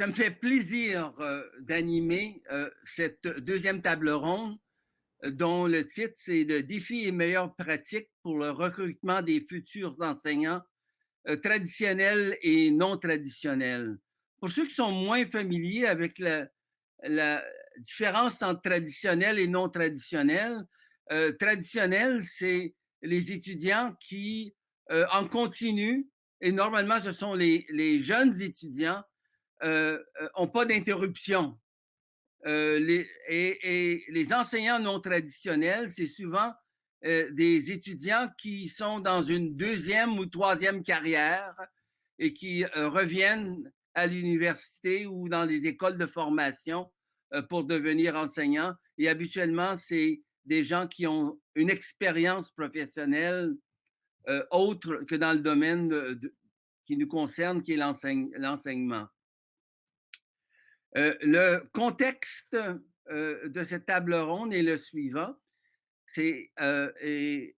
Ça me fait plaisir d'animer cette deuxième table ronde dont le titre, c'est le défi et meilleures pratiques pour le recrutement des futurs enseignants traditionnels et non traditionnels. Pour ceux qui sont moins familiers avec la différence entre traditionnel et non traditionnel, traditionnel, c'est les étudiants qui, en continu, et normalement, ce sont les jeunes étudiants, n'ont pas d'interruption. Et les enseignants non traditionnels, c'est souvent des étudiants qui sont dans une deuxième ou troisième carrière et qui reviennent à l'université ou dans les écoles de formation pour devenir enseignants. Et habituellement, c'est des gens qui ont une expérience professionnelle autre que dans le domaine qui nous concerne, qui est l'enseignement. Le contexte de cette table ronde est le suivant. C'est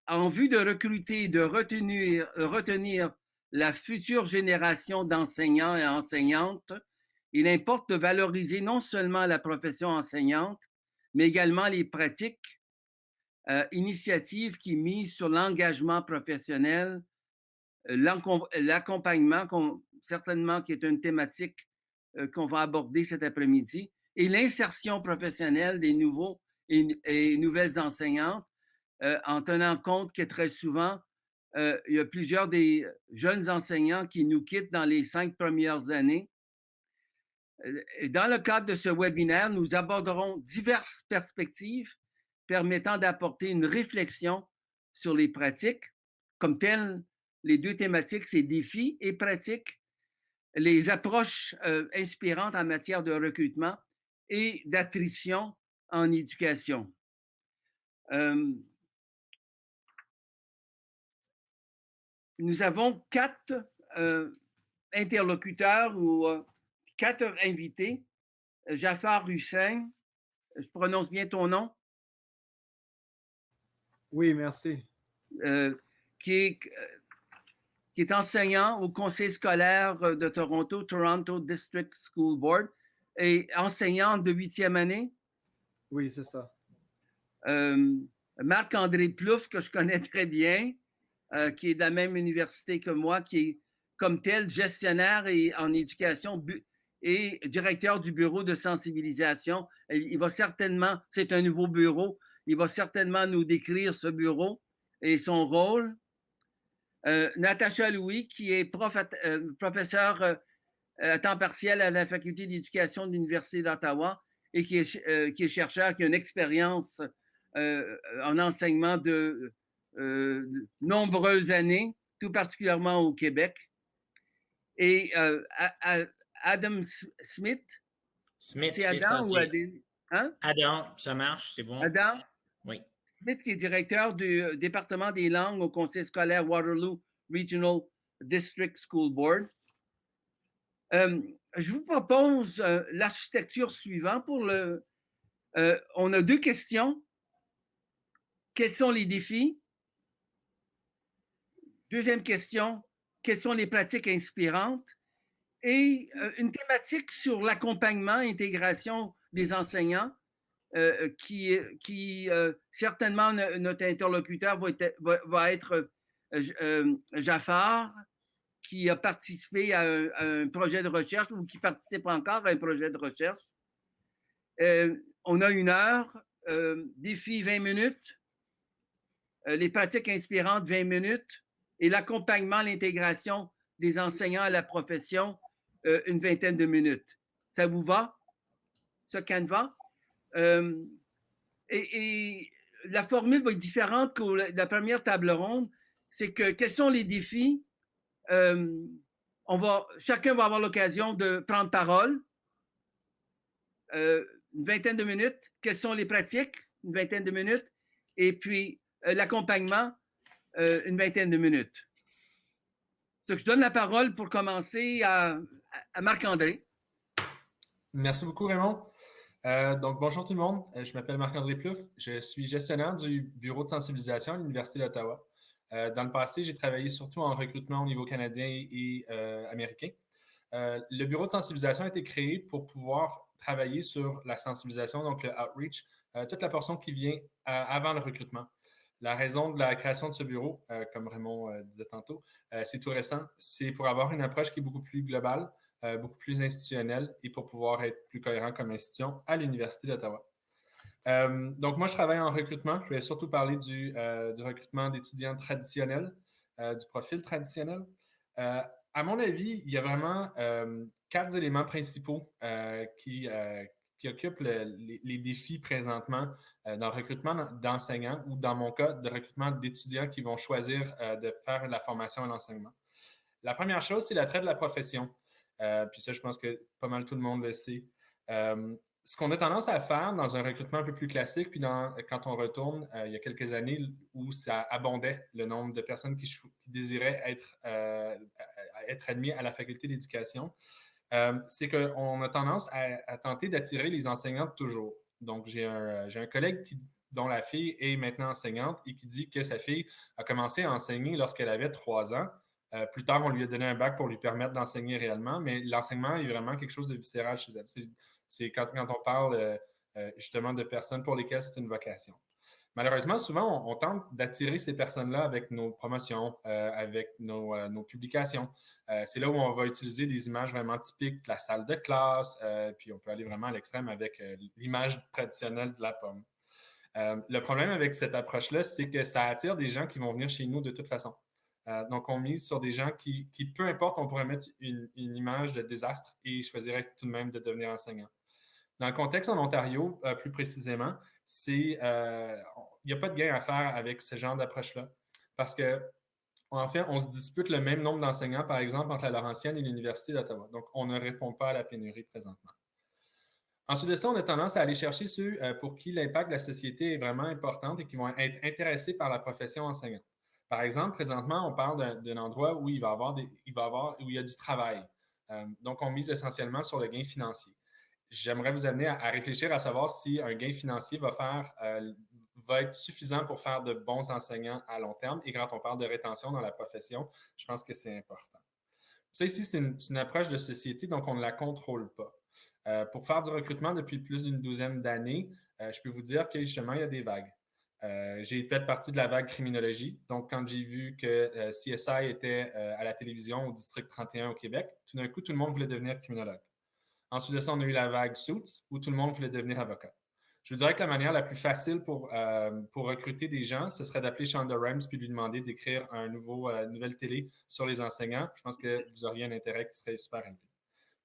en vue de recruter et de retenir la future génération d'enseignants et enseignantes, il importe de valoriser non seulement la profession enseignante, mais également les pratiques, initiatives qui misent sur l'engagement professionnel, l'accompagnement, certainement qui est une thématique qu'on va aborder cet après-midi, et l'insertion professionnelle des nouveaux et nouvelles enseignantes, en tenant compte que très souvent, il y a plusieurs des jeunes enseignants qui nous quittent dans les 5 premières années. Et dans le cadre de ce webinaire, nous aborderons diverses perspectives permettant d'apporter une réflexion sur les pratiques. Comme telles, les deux thématiques, c'est défis et pratiques, les approches inspirantes en matière de recrutement et d'attrition en éducation. Nous avons 4 interlocuteurs ou 4 invités. Jafar Hussein, je prononce bien ton nom? Oui, merci. Qui est enseignant au conseil scolaire de Toronto, Toronto District School Board, et enseignant de 8e année. Oui, c'est ça. Marc-André Plouffe, que je connais très bien, qui est de la même université que moi, qui est comme tel gestionnaire et en éducation et directeur du bureau de sensibilisation. Il va certainement, c'est un nouveau bureau, il va certainement nous décrire ce bureau et son rôle. Natacha Louis, qui est professeur à temps partiel à la faculté d'éducation de l'Université d'Ottawa et qui est chercheur, qui a une expérience en enseignement de nombreuses années, tout particulièrement au Québec. Et Adam Smith. Smith, c'est Adam ou Adam? Hein? Adam, ça marche, c'est bon. Adam? Oui. Smith, qui est directeur du département des langues au conseil scolaire Waterloo Regional District School Board. Je vous propose l'architecture suivante pour le. On a 2 questions. Quels sont les défis? Deuxième question, quelles sont les pratiques inspirantes? Et une thématique sur l'accompagnement, intégration des enseignants, qui certainement notre interlocuteur va être Jafar, qui a participé à un projet de recherche ou qui participe encore à un projet de recherche. On a 1 heure, défi 20 minutes, les pratiques inspirantes 20 minutes et l'accompagnement, l'intégration des enseignants à la profession, une vingtaine de minutes. Ça vous va? Ça canevas? Et la formule va être différente que la première table ronde. C'est que quels sont les défis? Chacun va avoir l'occasion de prendre parole. Une vingtaine de minutes. Quelles sont les pratiques? Une vingtaine de minutes. Et puis, l'accompagnement, une vingtaine de minutes. Donc, je donne la parole pour commencer à Marc-André. Merci beaucoup, Raymond. Donc, bonjour tout le monde. Je m'appelle Marc-André Plouffe. Je suis gestionnaire du bureau de sensibilisation à l'Université d'Ottawa. Dans le passé, j'ai travaillé surtout en recrutement au niveau canadien et américain. le bureau de sensibilisation a été créé pour pouvoir travailler sur la sensibilisation, donc le outreach, toute la portion qui vient avant le recrutement. La raison de la création de ce bureau, comme Raymond disait tantôt, c'est tout récent, c'est pour avoir une approche qui est beaucoup plus globale, beaucoup plus institutionnelle et pour pouvoir être plus cohérent comme institution à l'Université d'Ottawa. Donc, moi, je travaille en recrutement. Je vais surtout parler du recrutement d'étudiants traditionnels, du profil traditionnel. À mon avis, il y a vraiment 4 éléments principaux qui occupent les défis présentement dans le recrutement d'enseignants ou, dans mon cas, de recrutement d'étudiants qui vont choisir de faire la formation à l'enseignement. La première chose, c'est l'attrait de la profession. Puis ça, je pense que pas mal tout le monde le sait. Ce qu'on a tendance à faire dans un recrutement un peu plus classique, puis quand on retourne il y a quelques années où ça abondait le nombre de personnes qui désiraient être admis à la faculté d'éducation, c'est qu'on a tendance à tenter d'attirer les enseignants de toujours. Donc, j'ai un collègue dont la fille est maintenant enseignante et qui dit que sa fille a commencé à enseigner lorsqu'elle avait 3 ans. Plus tard, on lui a donné un bac pour lui permettre d'enseigner réellement, mais l'enseignement est vraiment quelque chose de viscéral chez elle. C'est quand on parle justement de personnes pour lesquelles c'est une vocation. Malheureusement, souvent, on tente d'attirer ces personnes-là avec nos promotions, avec nos publications. C'est là où on va utiliser des images vraiment typiques de la salle de classe, puis on peut aller vraiment à l'extrême avec l'image traditionnelle de la pomme. Le problème avec cette approche-là, c'est que ça attire des gens qui vont venir chez nous de toute façon. Donc, on mise sur des gens qui, peu importe, on pourrait mettre une image de désastre et ils choisiraient tout de même de devenir enseignants. Dans le contexte en Ontario, plus précisément, il n'y a pas de gain à faire avec ce genre d'approche-là. Parce que, en fait, on se dispute le même nombre d'enseignants, par exemple, entre la Laurentienne et l'Université d'Ottawa. Donc, on ne répond pas à la pénurie présentement. Ensuite de ça, on a tendance à aller chercher ceux pour qui l'impact de la société est vraiment important et qui vont être intéressés par la profession enseignante. Par exemple, présentement, on parle d'un endroit où il y a du travail. Donc, on mise essentiellement sur le gain financier. J'aimerais vous amener à réfléchir à savoir si un gain financier va être suffisant pour faire de bons enseignants à long terme. Et quand on parle de rétention dans la profession, je pense que c'est important. Ça ici, c'est une approche de société, donc on ne la contrôle pas. Pour faire du recrutement depuis plus d'une douzaine d'années, je peux vous dire que justement, il y a des vagues. J'ai fait partie de la vague criminologie. Donc, quand j'ai vu que CSI était à la télévision au district 31 au Québec, tout d'un coup, tout le monde voulait devenir criminologue. Ensuite de ça, on a eu la vague Suits, où tout le monde voulait devenir avocat. Je vous dirais que la manière la plus facile pour recruter des gens, ce serait d'appeler Shonda Rhimes puis de lui demander d'écrire une nouvelle télé sur les enseignants. Je pense que vous auriez un intérêt qui serait super élevé.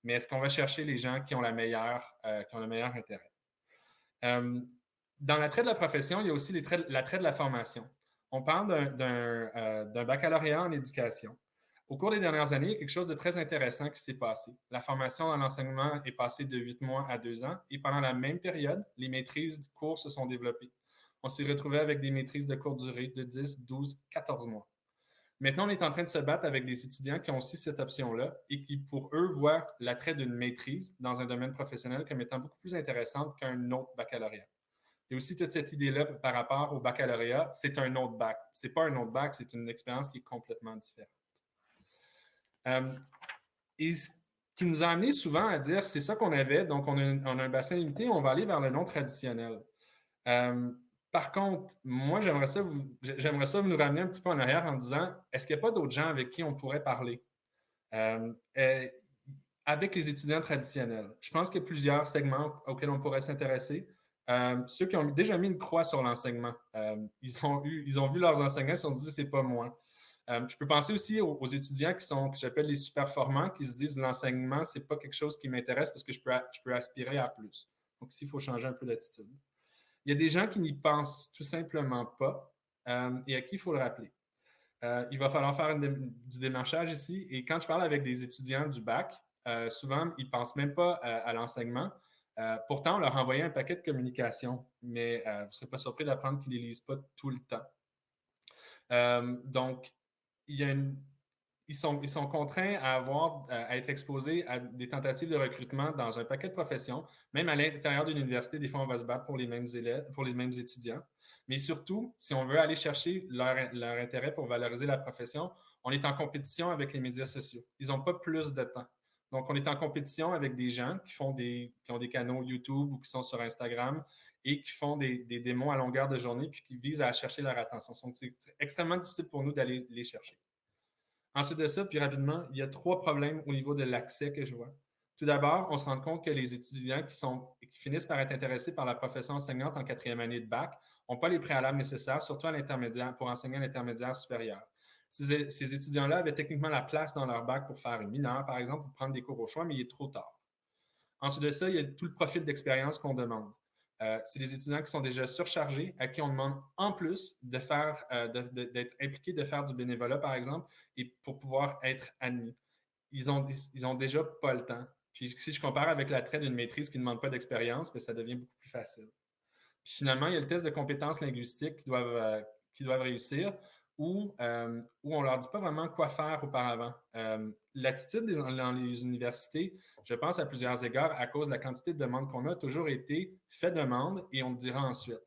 Mais est-ce qu'on va chercher les gens qui ont le meilleur intérêt? Dans l'attrait de la profession, il y a aussi l'attrait de la formation. On parle d'un baccalauréat en éducation. Au cours des dernières années, il y a quelque chose de très intéressant qui s'est passé. La formation dans l'enseignement est passée de 8 mois à 2 ans et pendant la même période, les maîtrises de cours se sont développées. On s'est retrouvé avec des maîtrises de courte durée de 10, 12, 14 mois. Maintenant, on est en train de se battre avec des étudiants qui ont aussi cette option-là et qui, pour eux, voient l'attrait d'une maîtrise dans un domaine professionnel comme étant beaucoup plus intéressante qu'un autre baccalauréat. Il y a aussi toute cette idée-là par rapport au baccalauréat, c'est un autre bac. Ce n'est pas un autre bac, c'est une expérience qui est complètement différente. Et ce qui nous a amené souvent à dire, c'est ça qu'on avait, donc on a un bassin limité, on va aller vers le non traditionnel. Par contre, moi, j'aimerais ça vous nous ramener un petit peu en arrière en disant, est-ce qu'il n'y a pas d'autres gens avec qui on pourrait parler? Avec les étudiants traditionnels. Je pense qu'il y a plusieurs segments auxquels on pourrait s'intéresser. Ceux qui ont déjà mis une croix sur l'enseignement. Ils ont vu leurs enseignants, ils se sont dit, c'est pas moi. Je peux penser aussi aux étudiants que j'appelle les super-formants, qui se disent l'enseignement, ce n'est pas quelque chose qui m'intéresse parce que je peux aspirer à plus. Donc, ici, il faut changer un peu d'attitude. Il y a des gens qui n'y pensent tout simplement pas et à qui il faut le rappeler. Il va falloir faire du démarchage ici. Et quand je parle avec des étudiants du bac, souvent, ils ne pensent même pas à l'enseignement. Pourtant, on leur envoyait un paquet de communication, mais vous ne serez pas surpris d'apprendre qu'ils ne les lisent pas tout le temps. Donc, ils sont contraints à être exposés à des tentatives de recrutement dans un paquet de professions. Même à l'intérieur d'une université, des fois, on va se battre pour les mêmes élèves, pour les mêmes étudiants. Mais surtout, si on veut aller chercher leur intérêt pour valoriser la profession, on est en compétition avec les médias sociaux. Ils n'ont pas plus de temps. Donc, on est en compétition avec des gens qui ont des canaux YouTube ou qui sont sur Instagram et qui font des démos à longueur de journée puis qui visent à chercher leur attention. Donc, c'est extrêmement difficile pour nous d'aller les chercher. Ensuite de ça, puis rapidement, il y a 3 problèmes au niveau de l'accès que je vois. Tout d'abord, on se rend compte que les étudiants qui finissent par être intéressés par la profession enseignante en 4e année de bac n'ont pas les préalables nécessaires, surtout à l'intermédiaire, pour enseigner à l'intermédiaire supérieur. Ces étudiants-là avaient techniquement la place dans leur bac pour faire une mineure, par exemple, pour prendre des cours au choix, mais il est trop tard. Ensuite de ça, il y a tout le profil d'expérience qu'on demande. C'est des étudiants qui sont déjà surchargés, à qui on demande en plus d'être impliqués, de faire du bénévolat, par exemple, et pour pouvoir être admis. Ils ont déjà pas le temps. Puis si je compare avec l'attrait d'une maîtrise qui ne demande pas d'expérience, bien, ça devient beaucoup plus facile. Puis finalement, il y a le test de compétences linguistiques qu'ils doivent réussir où on ne leur dit pas vraiment quoi faire auparavant. L'attitude dans les universités, je pense à plusieurs égards, à cause de la quantité de demandes qu'on a, toujours été « fais demande et on te dira ensuite ».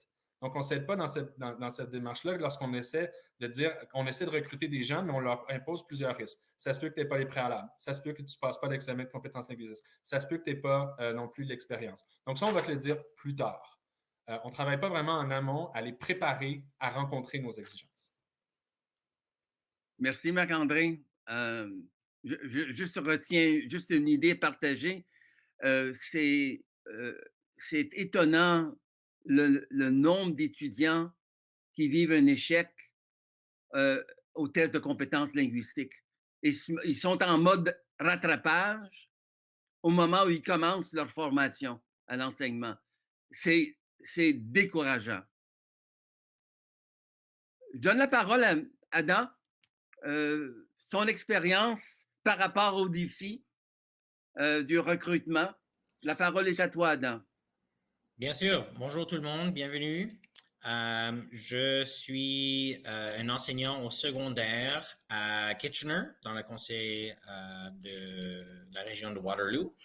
Donc, on ne s'aide pas dans cette démarche-là lorsqu'on essaie de recruter des gens, mais on leur impose plusieurs risques. Ça se peut que tu n'aies pas les préalables. Ça se peut que tu ne passes pas l'examen de compétences linguistiques. Ça se peut que tu n'aies pas non plus l'expérience. Donc, ça, on va te le dire plus tard. On ne travaille pas vraiment en amont à les préparer à rencontrer nos exigences. Merci, Marc-André. Je retiens juste une idée partagée. C'est étonnant le nombre d'étudiants qui vivent un échec au test de compétences linguistiques. Ils sont en mode rattrapage au moment où ils commencent leur formation à l'enseignement. C'est décourageant. Je donne la parole à Adam. Son expérience par rapport au défi du recrutement. La parole est à toi, Adam. Bien sûr. Bonjour tout le monde, bienvenue. Je suis un enseignant au secondaire à Kitchener, dans le conseil de la région de Waterloo.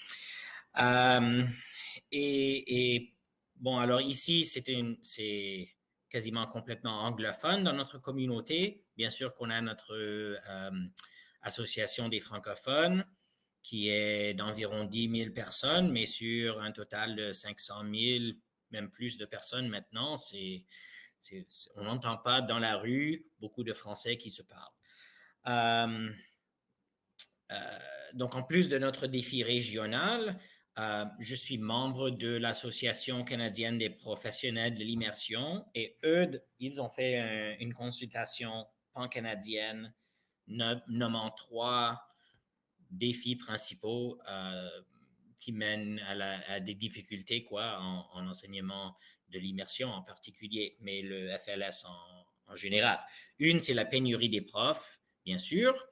Bon, alors ici, c'est quasiment complètement anglophone dans notre communauté. Bien sûr qu'on a notre association des francophones qui est d'environ 10 000 personnes, mais sur un total de 500 000, même plus de personnes maintenant. On n'entend pas dans la rue beaucoup de Français qui se parlent. Donc, en plus de notre défi régional, je suis membre de l'Association canadienne des professionnels de l'immersion et eux, ils ont fait une consultation pan-canadienne nommant 3 défis principaux qui mènent à des difficultés en enseignement de l'immersion en particulier, mais le FLS en général. Une, c'est la pénurie des profs, bien sûr.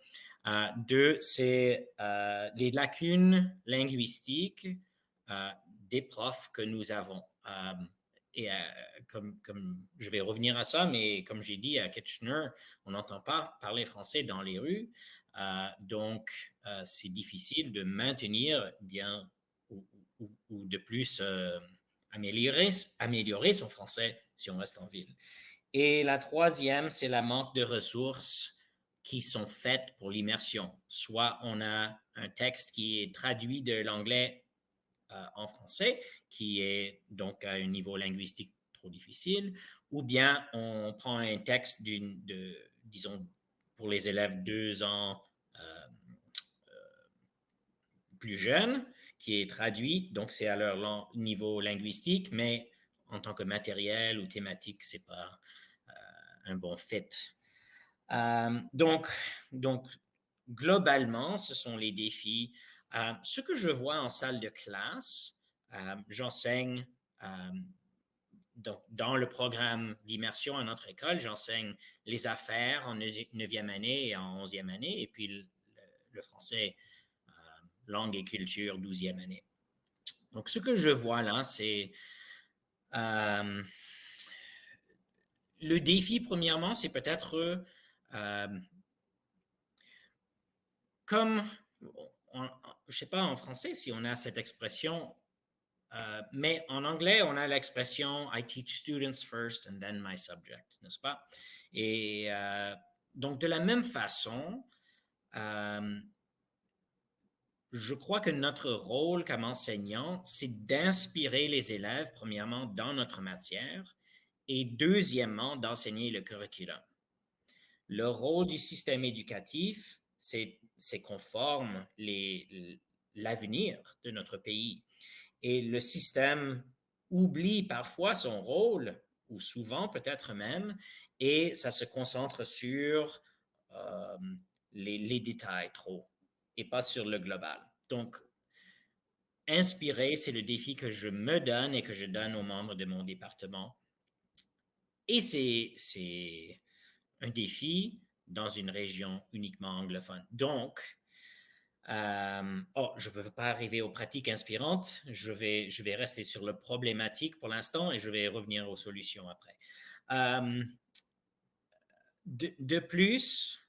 2, c'est les lacunes linguistiques des profs que nous avons. Comme je vais revenir à ça, mais comme j'ai dit, à Kitchener, on n'entend pas parler français dans les rues. Donc, c'est difficile de maintenir bien ou de plus améliorer son français si on reste en ville. Et la 3e, c'est le manque de ressources qui sont faites pour l'immersion. Soit on a un texte qui est traduit de l'anglais en français, qui est donc à un niveau linguistique trop difficile, ou bien on prend un texte disons, pour les élèves 2 ans plus jeunes, qui est traduit, donc c'est à leur niveau linguistique, mais en tant que matériel ou thématique, c'est pas un bon fit. Donc, globalement, ce sont les défis. Ce que je vois en salle de classe, j'enseigne dans le programme d'immersion à notre école, j'enseigne les affaires en 9e année et en 11e année, et puis le français, langue et culture, 12e année. Donc, ce que je vois là, c'est le défi, premièrement, c'est peut-être comme, je ne sais pas en français si on a cette expression, mais en anglais, on a l'expression « I teach students first and then my subject », n'est-ce pas? Et donc, de la même façon, je crois que notre rôle comme enseignant, c'est d'inspirer les élèves, premièrement, dans notre matière et deuxièmement, d'enseigner le curriculum. Le rôle du système éducatif, c'est qu'on forme l'avenir de notre pays. Et le système oublie parfois son rôle, ou souvent peut-être même, et ça se concentre sur les détails trop, et pas sur le global. Donc, inspirer, c'est le défi que je me donne et que je donne aux membres de mon département. Et c'est un défi dans une région uniquement anglophone. Donc, je ne veux pas arriver aux pratiques inspirantes. Je vais rester sur le problématique pour l'instant et je vais revenir aux solutions après. De plus,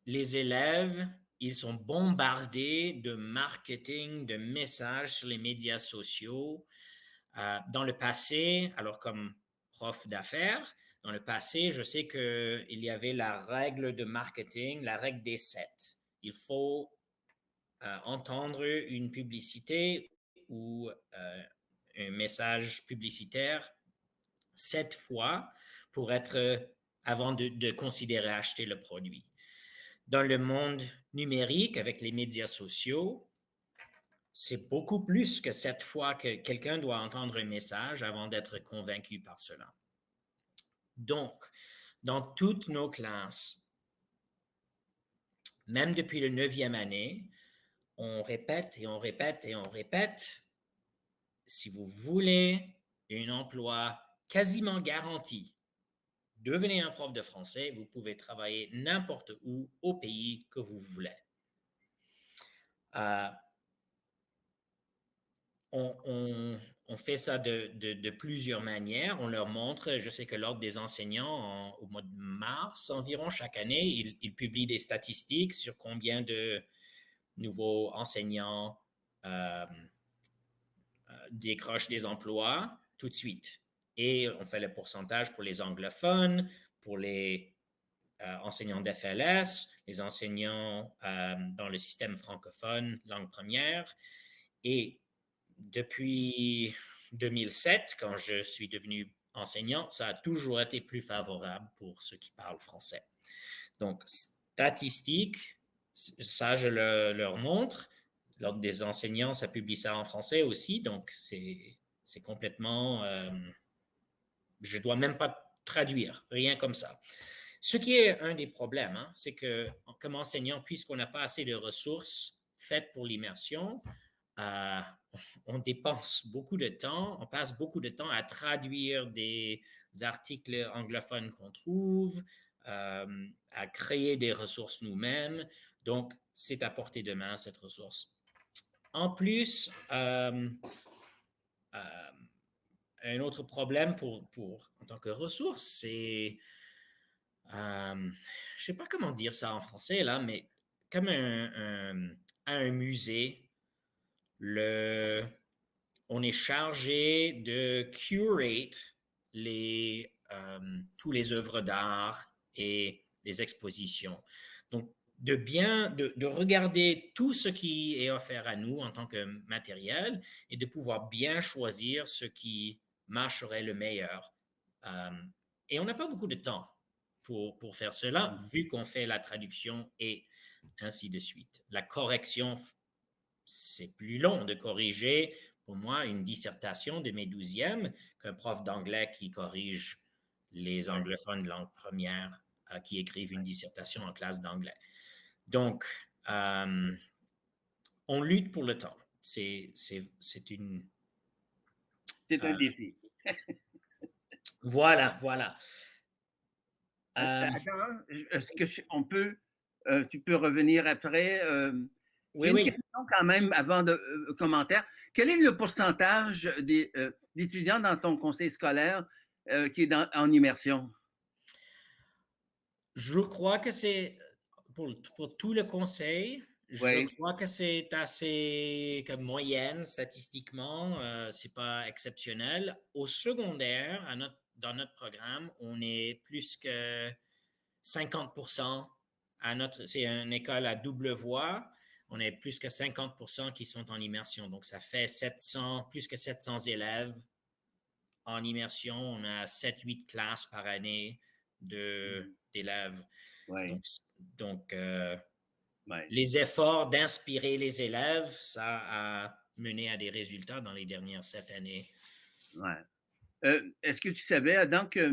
les élèves, ils sont bombardés de marketing, de messages sur les médias sociaux. Dans le passé, alors comme prof d'affaires, dans le passé, je sais qu'il y avait la règle de marketing, la règle des 7. Il faut entendre une publicité ou un message publicitaire 7 fois pour être avant de considérer acheter le produit. Dans le monde numérique, avec les médias sociaux, c'est beaucoup plus que 7 fois que quelqu'un doit entendre un message avant d'être convaincu par cela. Donc, dans toutes nos classes, même depuis la 9e année, on répète et on répète et on répète. Si vous voulez un emploi quasiment garanti, devenez un prof de français, vous pouvez travailler n'importe où au pays que vous voulez. On fait ça de plusieurs manières. On leur montre, je sais que l'Ordre des enseignants, au mois de mars environ, chaque année, ils publient des statistiques sur combien de nouveaux enseignants décrochent des emplois tout de suite. Et on fait le pourcentage pour les anglophones, pour les enseignants d'FLS, les enseignants dans le système francophone, langue première. Et depuis 2007, quand je suis devenu enseignant, ça a toujours été plus favorable pour ceux qui parlent français. Donc, statistiques, ça, je leur montre. L'Ordre des enseignants, ça publie ça en français aussi, donc c'est complètement... je ne dois même pas traduire, rien comme ça. Ce qui est un des problèmes, c'est que comme enseignant, puisqu'on n'a pas assez de ressources faites pour l'immersion, on dépense beaucoup de temps, on passe beaucoup de temps à traduire des articles anglophones qu'on trouve, à créer des ressources nous-mêmes. Donc, c'est à portée de main, cette ressource. En plus, un autre problème en tant que ressource, c'est, je ne sais pas comment dire ça en français, là, mais comme un musée, on est chargé de curate tous les œuvres d'art et les expositions. Donc, de regarder tout ce qui est offert à nous en tant que matériel et de pouvoir bien choisir ce qui marcherait le meilleur. Et on n'a pas beaucoup de temps pour faire cela, vu qu'on fait la traduction et ainsi de suite. La correction, c'est plus long de corriger, pour moi, une dissertation de mes 12e qu'un prof d'anglais qui corrige les anglophones de langue première qui écrivent une dissertation en classe d'anglais. Donc, on lutte pour le temps. C'est un défi. Voilà. Attends, est-ce que tu peux revenir après? J'ai une question quand même avant de commentaire. Quel est le pourcentage d'étudiants dans ton conseil scolaire qui est en immersion? Je crois que c'est pour tout le conseil. Je crois que c'est assez comme moyenne statistiquement. C'est pas exceptionnel. Au secondaire, dans notre programme, on est plus que 50%. C'est une école à double voie. on est plus que 50% qui sont en immersion. Donc, ça fait plus que 700 élèves en immersion. On a 7-8 classes par année d'élèves. Oui. Donc, Ouais. les efforts d'inspirer les élèves, ça a mené à des résultats dans les dernières 7 années. Ouais. Est-ce que tu savais, Adam, qu'à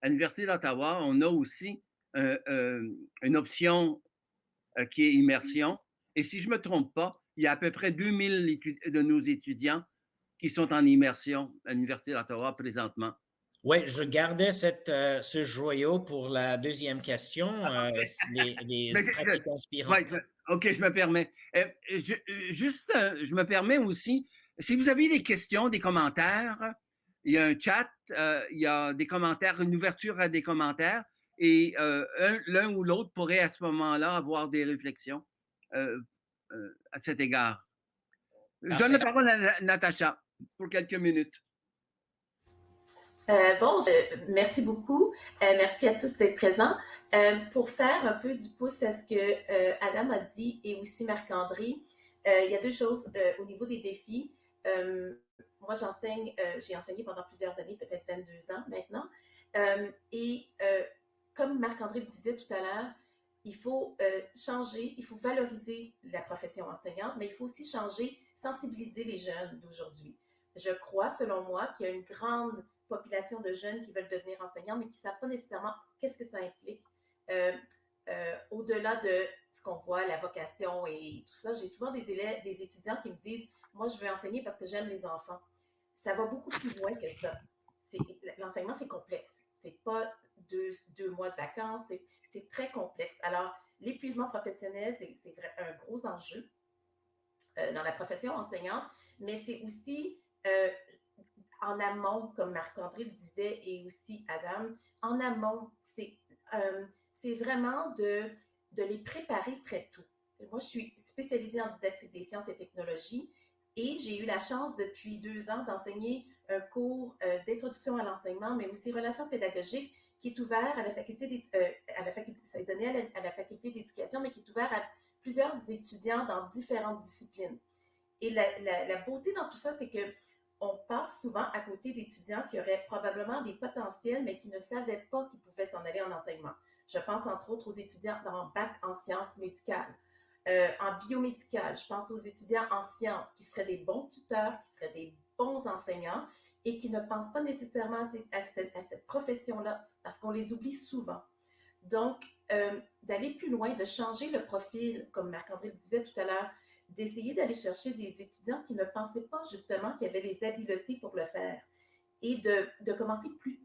l'Université d'Ottawa, on a aussi une option qui est immersion. Et si je ne me trompe pas, il y a à peu près 2000 de nos étudiants qui sont en immersion à l'Université d'Ottawa présentement. Oui, je gardais ce joyau pour la deuxième question, les pratiques inspirantes. Ouais, OK, je me permets. Je me permets aussi, si vous avez des questions, des commentaires, il y a un chat, il y a des commentaires, une ouverture à des commentaires, et l'un ou l'autre pourrait à ce moment-là avoir des réflexions à cet égard. Je donne la parole à Natacha pour quelques minutes. Merci beaucoup. Merci à tous d'être présents. Pour faire un peu du pouce à ce que Adam a dit et aussi Marc-André, il y a deux choses au niveau des défis. Moi, j'ai enseigné pendant plusieurs années, peut-être 22 ans maintenant. Comme Marc-André le disait tout à l'heure, il faut changer, il faut valoriser la profession enseignante, mais il faut aussi sensibiliser les jeunes d'aujourd'hui. Je crois, selon moi, qu'il y a une grande population de jeunes qui veulent devenir enseignants, mais qui ne savent pas nécessairement qu'est-ce que ça implique. Au-delà de ce qu'on voit, la vocation et tout ça, j'ai souvent des étudiants qui me disent « Moi, je veux enseigner parce que j'aime les enfants. » Ça va beaucoup plus loin que ça. L'enseignement, c'est complexe. C'est pas deux mois de vacances, c'est très complexe. Alors, l'épuisement professionnel, c'est un gros enjeu dans la profession enseignante, mais c'est aussi en amont, comme Marc-André le disait, et aussi Adam, en amont, c'est vraiment de les préparer très tôt. Moi, je suis spécialisée en didactique des sciences et technologies et j'ai eu la chance depuis 2 ans d'enseigner un cours d'introduction à l'enseignement, mais aussi relations pédagogiques qui est ouvert à la faculté ça est donné à la faculté d'éducation, mais qui est ouvert à plusieurs étudiants dans différentes disciplines. Et la beauté dans tout ça, c'est que on passe souvent à côté d'étudiants qui auraient probablement des potentiels, mais qui ne savaient pas qu'ils pouvaient s'en aller en enseignement. Je pense entre autres aux étudiants en bac en sciences médicales, en biomédicales. Je pense aux étudiants en sciences qui seraient des bons tuteurs, qui seraient des bons enseignants et qui ne pensent pas nécessairement à cette profession-là parce qu'on les oublie souvent. Donc, d'aller plus loin, de changer le profil, comme Marc-André le disait tout à l'heure, d'essayer d'aller chercher des étudiants qui ne pensaient pas justement qu'ils avaient les habiletés pour le faire et de commencer plus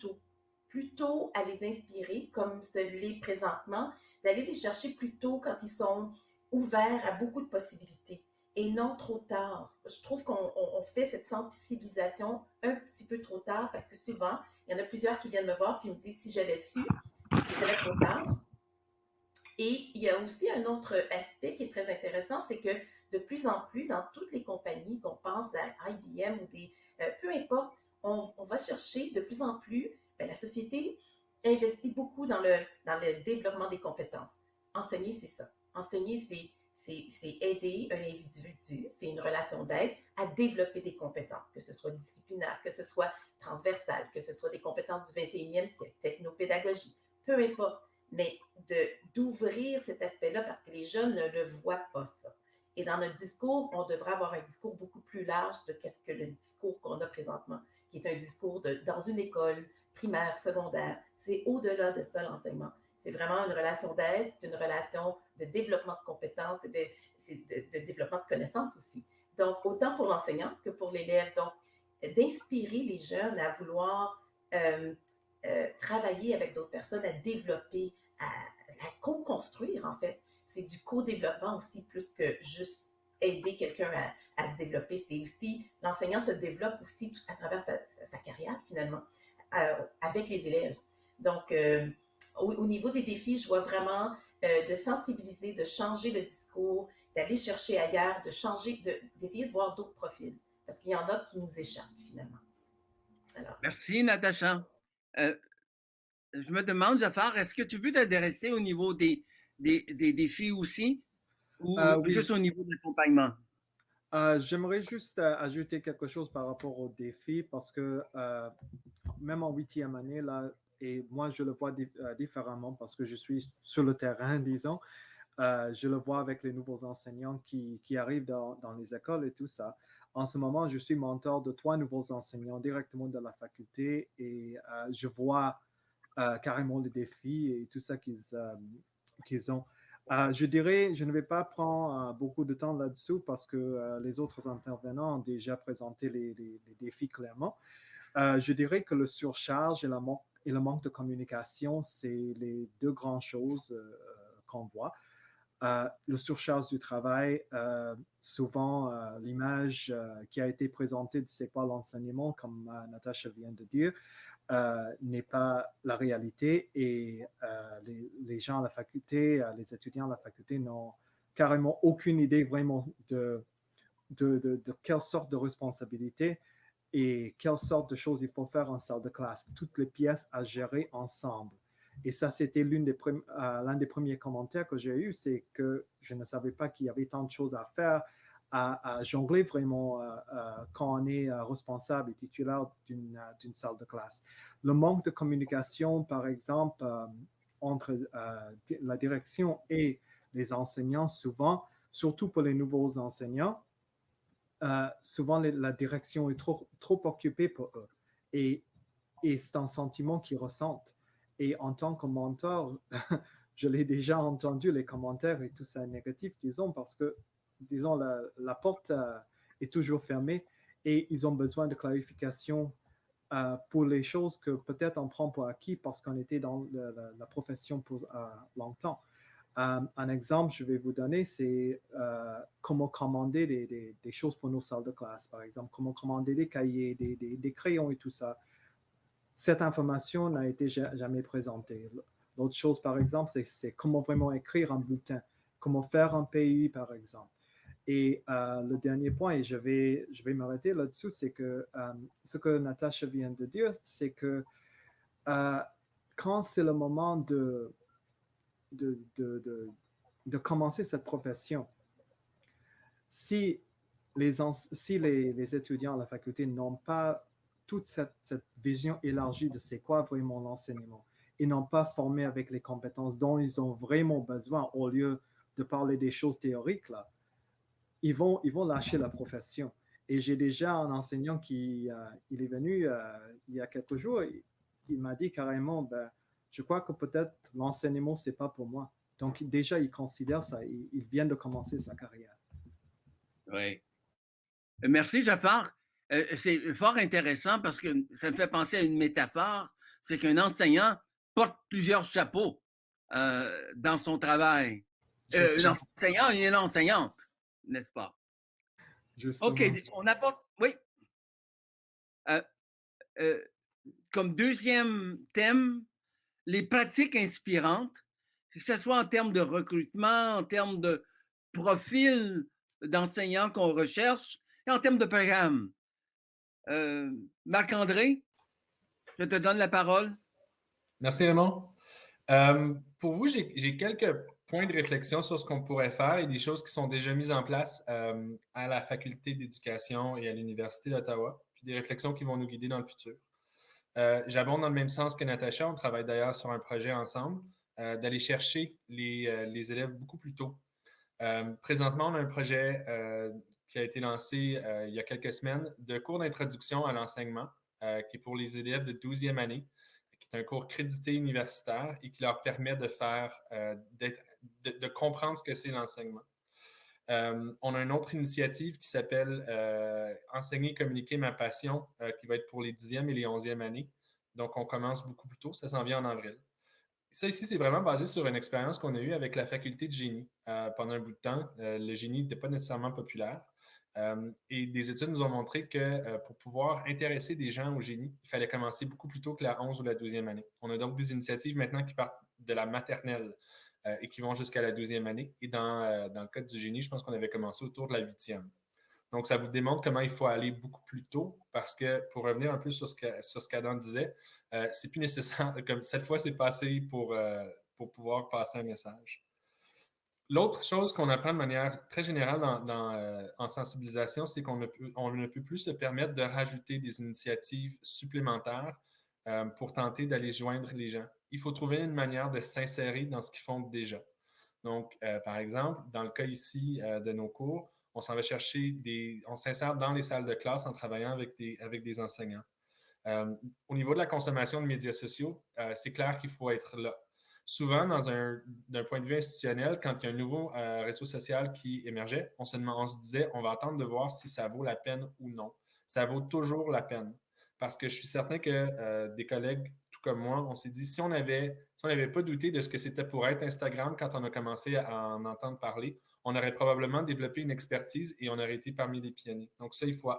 tôt à les inspirer, comme ce l'est présentement, d'aller les chercher plus tôt quand ils sont ouverts à beaucoup de possibilités et non trop tard. Je trouve qu'on fait cette sensibilisation un petit peu trop tard parce que souvent, il y en a plusieurs qui viennent me voir et me disent si j'avais su, c'était trop tard. Et il y a aussi un autre aspect qui est très intéressant, c'est que de plus en plus, dans toutes les compagnies, qu'on pense à IBM ou peu importe, on va chercher de plus en plus, la société investit beaucoup dans le développement des compétences. Enseigner, c'est ça. Enseigner, c'est aider un individu, c'est une relation d'aide à développer des compétences, que ce soit disciplinaire, que ce soit transversal, que ce soit des compétences du 21e siècle, technopédagogie, peu importe, mais d'ouvrir cet aspect-là parce que les jeunes ne le voient pas, ça. Et dans notre discours, on devrait avoir un discours beaucoup plus large de qu'est-ce que le discours qu'on a présentement, qui est un discours dans une école primaire, secondaire. C'est au-delà de ça, l'enseignement. C'est vraiment une relation d'aide, c'est une relation de développement de compétences et de développement de connaissances aussi. Donc, autant pour l'enseignant que pour l'élève. Donc, d'inspirer les jeunes à vouloir travailler avec d'autres personnes, à développer, à co-construire, en fait. C'est du co-développement aussi, plus que juste aider quelqu'un à se développer. C'est aussi, l'enseignant se développe aussi à travers sa carrière, finalement, avec les élèves. Donc, au niveau des défis, je vois vraiment de sensibiliser, de changer le discours, d'aller chercher ailleurs, d'essayer de voir d'autres profils. Parce qu'il y en a qui nous échappent, finalement. Alors. Merci, Natacha. Je me demande, Jafar, est-ce que tu veux t'intéresser au niveau des défis aussi ou Oui, juste au niveau de l'accompagnement? j'aimerais juste ajouter quelque chose par rapport au défi parce que même en 8e année, là, et moi je le vois différemment parce que je suis sur le terrain, disons. Je le vois avec les nouveaux enseignants qui arrivent dans les écoles et tout ça. En ce moment, je suis mentor de 3 nouveaux enseignants directement de la faculté et je vois carrément les défis et tout ça qu'ils ont. Je dirais, je ne vais pas prendre beaucoup de temps là-dessous parce que les autres intervenants ont déjà présenté les défis clairement. Je dirais que le surcharge et le manque de communication, c'est les deux grandes choses qu'on voit. Le surcharge du travail, souvent l'image qui a été présentée de c'est quoi l'enseignement, comme Natacha vient de dire, n'est pas la réalité et les gens à la faculté, les étudiants à la faculté n'ont carrément aucune idée vraiment de quelle sorte de responsabilité et quelle sorte de choses il faut faire en salle de classe. Toutes les pièces à gérer ensemble. Et ça, c'était l'un des premiers commentaires que j'ai eu, c'est que je ne savais pas qu'il y avait tant de choses à faire, à jongler vraiment quand on est responsable et titulaire d'une salle de classe. Le manque de communication, par exemple, entre la direction et les enseignants, souvent, surtout pour les nouveaux enseignants, souvent la direction est trop occupée pour eux. Et c'est un sentiment qu'ils ressentent. Et en tant que mentor, je l'ai déjà entendu, les commentaires et tout ça négatif qu'ils ont parce que, disons, la porte est toujours fermée et ils ont besoin de clarification pour les choses que peut-être on prend pour acquis parce qu'on était dans la profession pour longtemps. Un exemple, je vais vous donner, c'est comment commander des choses pour nos salles de classe, par exemple, comment commander des cahiers, des crayons et tout ça. Cette information n'a été jamais présentée. L'autre chose, par exemple, c'est comment vraiment écrire un bulletin, comment faire un PI, par exemple. Et le dernier point, et je vais m'arrêter là-dessus, c'est que ce que Natacha vient de dire, c'est que quand c'est le moment de commencer cette profession, si les étudiants à la faculté n'ont pas toute cette vision élargie de c'est quoi vraiment l'enseignement, ils n'ont pas formé avec les compétences dont ils ont vraiment besoin au lieu de parler des choses théoriques, là, ils vont lâcher la profession. Et j'ai déjà un enseignant il est venu il y a quelques jours, il m'a dit carrément, je crois que peut-être l'enseignement, c'est pas pour moi. Donc déjà, il considère ça, il vient de commencer sa carrière. Oui. Merci, Jafar. C'est fort intéressant parce que ça me fait penser à une métaphore, c'est qu'un enseignant porte plusieurs chapeaux dans son travail. Un enseignant et une enseignante, n'est-ce pas? Justement. OK, on apporte, oui. Comme deuxième thème, les pratiques inspirantes, que ce soit en termes de recrutement, en termes de profil d'enseignants qu'on recherche et en termes de programme. Marc-André, je te donne la parole. Merci, Raymond. Pour vous, j'ai quelques points de réflexion sur ce qu'on pourrait faire et des choses qui sont déjà mises en place à la Faculté d'éducation et à l'Université d'Ottawa, puis des réflexions qui vont nous guider dans le futur. J'abonde dans le même sens que Natacha. On travaille d'ailleurs sur un projet ensemble d'aller chercher les élèves beaucoup plus tôt. Présentement, on a un projet qui a été lancé il y a quelques semaines de cours d'introduction à l'enseignement qui est pour les élèves de 12e année, qui est un cours crédité universitaire et qui leur permet de faire, de comprendre ce que c'est l'enseignement. On a une autre initiative qui s'appelle Enseigner et communiquer ma passion, qui va être pour les 10e et les 11e années. Donc, on commence beaucoup plus tôt. Ça s'en vient en avril. Ça ici, c'est vraiment basé sur une expérience qu'on a eue avec la faculté de génie. Pendant un bout de temps, le génie n'était pas nécessairement populaire. Et des études nous ont montré que pour pouvoir intéresser des gens au génie, il fallait commencer beaucoup plus tôt que la 11 ou la 12e année. On a donc des initiatives maintenant qui partent de la maternelle et qui vont jusqu'à la 12e année. Et dans le cas du génie, je pense qu'on avait commencé autour de la 8e. Donc, ça vous démontre comment il faut aller beaucoup plus tôt parce que, pour revenir un peu sur ce qu'Adam disait, c'est plus nécessaire. Comme cette fois, c'est pas assez pour pouvoir passer un message. L'autre chose qu'on apprend de manière très générale en sensibilisation, c'est qu'on ne peut plus se permettre de rajouter des initiatives supplémentaires pour tenter d'aller joindre les gens. Il faut trouver une manière de s'insérer dans ce qu'ils font déjà. Donc, par exemple, dans le cas ici de nos cours, on s'en va chercher on s'insère dans les salles de classe en travaillant avec des enseignants. Au niveau de la consommation de médias sociaux, c'est clair qu'il faut être là. Souvent, d'un point de vue institutionnel, quand il y a un nouveau réseau social qui émergeait, on se disait, on va attendre de voir si ça vaut la peine ou non. Ça vaut toujours la peine. Parce que je suis certain que des collègues, tout comme moi, on s'est dit, si on n'avait pas douté de ce que c'était pour être Instagram quand on a commencé à en entendre parler, on aurait probablement développé une expertise et on aurait été parmi les pionniers. Donc ça, il faut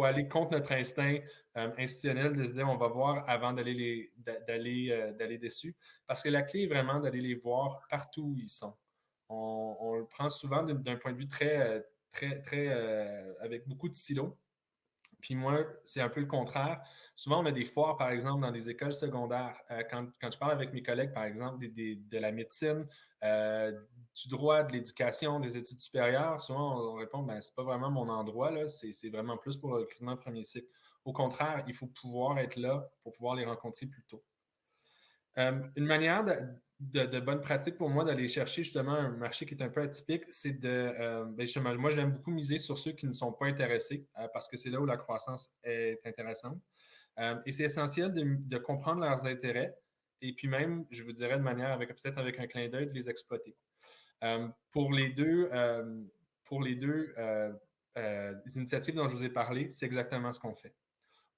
aller contre notre instinct institutionnel de se dire on va voir avant d'aller dessus. Parce que la clé est vraiment d'aller les voir partout où ils sont. On le prend souvent d'un point de vue avec beaucoup de silos. Puis moi, c'est un peu le contraire. Souvent, on a des foires, par exemple, dans des écoles secondaires. Quand je parle avec mes collègues, par exemple, de la médecine, du droit, de l'éducation, des études supérieures, souvent, on répond, ben, c'est pas vraiment mon endroit, là, c'est vraiment plus pour le recrutement premier cycle. Au contraire, il faut pouvoir être là pour pouvoir les rencontrer plus tôt. Une manière de bonne pratique pour moi d'aller chercher justement un marché qui est un peu atypique, c'est justement, moi, j'aime beaucoup miser sur ceux qui ne sont pas intéressés parce que c'est là où la croissance est intéressante. Et c'est essentiel de comprendre leurs intérêts et puis même, je vous dirais de manière peut-être avec un clin d'œil, de les exploiter. Pour les deux initiatives dont je vous ai parlé, c'est exactement ce qu'on fait.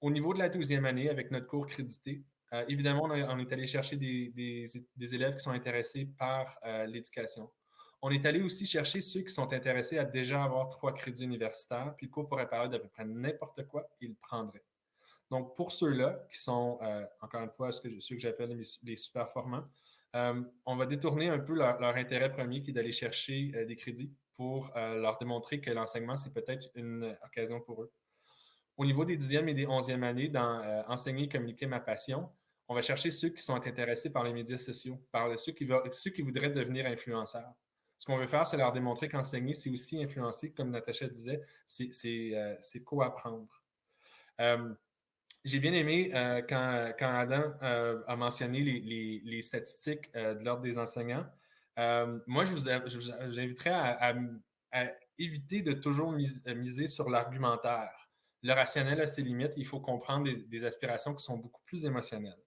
Au niveau de la 12e année, avec notre cours crédité, évidemment, on est allé chercher des élèves qui sont intéressés par l'éducation. On est allé aussi chercher ceux qui sont intéressés à déjà avoir 3 crédits universitaires, puis le cours pourrait parler d'à peu près n'importe quoi, ils le prendraient. Donc, pour ceux-là, qui sont, encore une fois, ceux que j'appelle les super-formants, on va détourner un peu leur intérêt premier qui est d'aller chercher des crédits pour leur démontrer que l'enseignement, c'est peut-être une occasion pour eux. Au niveau des 10e et des 11e années, dans enseigner et communiquer ma passion, on va chercher ceux qui sont intéressés par les médias sociaux, par ceux qui voudraient devenir influenceurs. Ce qu'on veut faire, c'est leur démontrer qu'enseigner, c'est aussi influencer, comme Natacha disait, c'est co-apprendre. J'ai bien aimé quand Adam a mentionné les statistiques de l'Ordre des enseignants. Moi, je vous inviterais à éviter de toujours miser sur l'argumentaire. Le rationnel a ses limites. Il faut comprendre des aspirations qui sont beaucoup plus émotionnelles.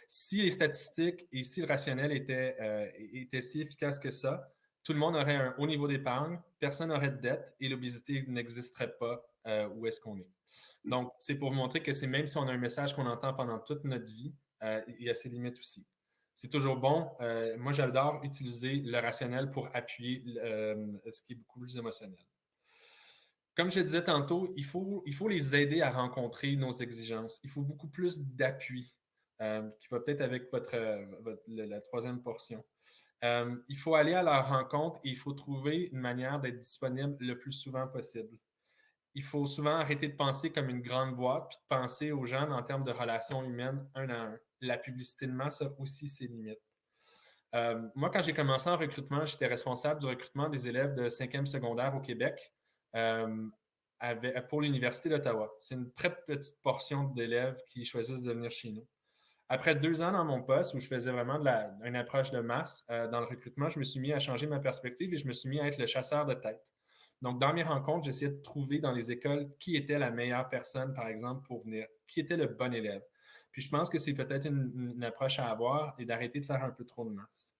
Si les statistiques et si le rationnel était si efficace que ça, tout le monde aurait un haut niveau d'épargne, personne n'aurait de dette et l'obésité n'existerait pas où est-ce qu'on est. Donc, c'est pour vous montrer que c'est même si on a un message qu'on entend pendant toute notre vie, il y a ses limites aussi. C'est toujours bon. Moi, j'adore utiliser le rationnel pour appuyer ce qui est beaucoup plus émotionnel. Comme je disais tantôt, il faut les aider à rencontrer nos exigences. Il faut beaucoup plus d'appui, qui va peut-être avec la troisième portion. Il faut aller à leur rencontre et il faut trouver une manière d'être disponible le plus souvent possible. Il faut souvent arrêter de penser comme une grande boîte puis de penser aux jeunes en termes de relations humaines un à un. La publicité de masse a aussi ses limites. Moi, quand j'ai commencé en recrutement, j'étais responsable du recrutement des élèves de 5e secondaire au Québec pour l'Université d'Ottawa. C'est une très petite portion d'élèves qui choisissent de venir chez nous. Après 2 ans dans mon poste où je faisais vraiment une approche de masse dans le recrutement, je me suis mis à changer ma perspective et je me suis mis à être le chasseur de tête. Donc, dans mes rencontres, j'essayais de trouver dans les écoles qui était la meilleure personne, par exemple, pour venir, qui était le bon élève. Puis, je pense que c'est peut-être une approche à avoir et d'arrêter de faire un peu trop de masse.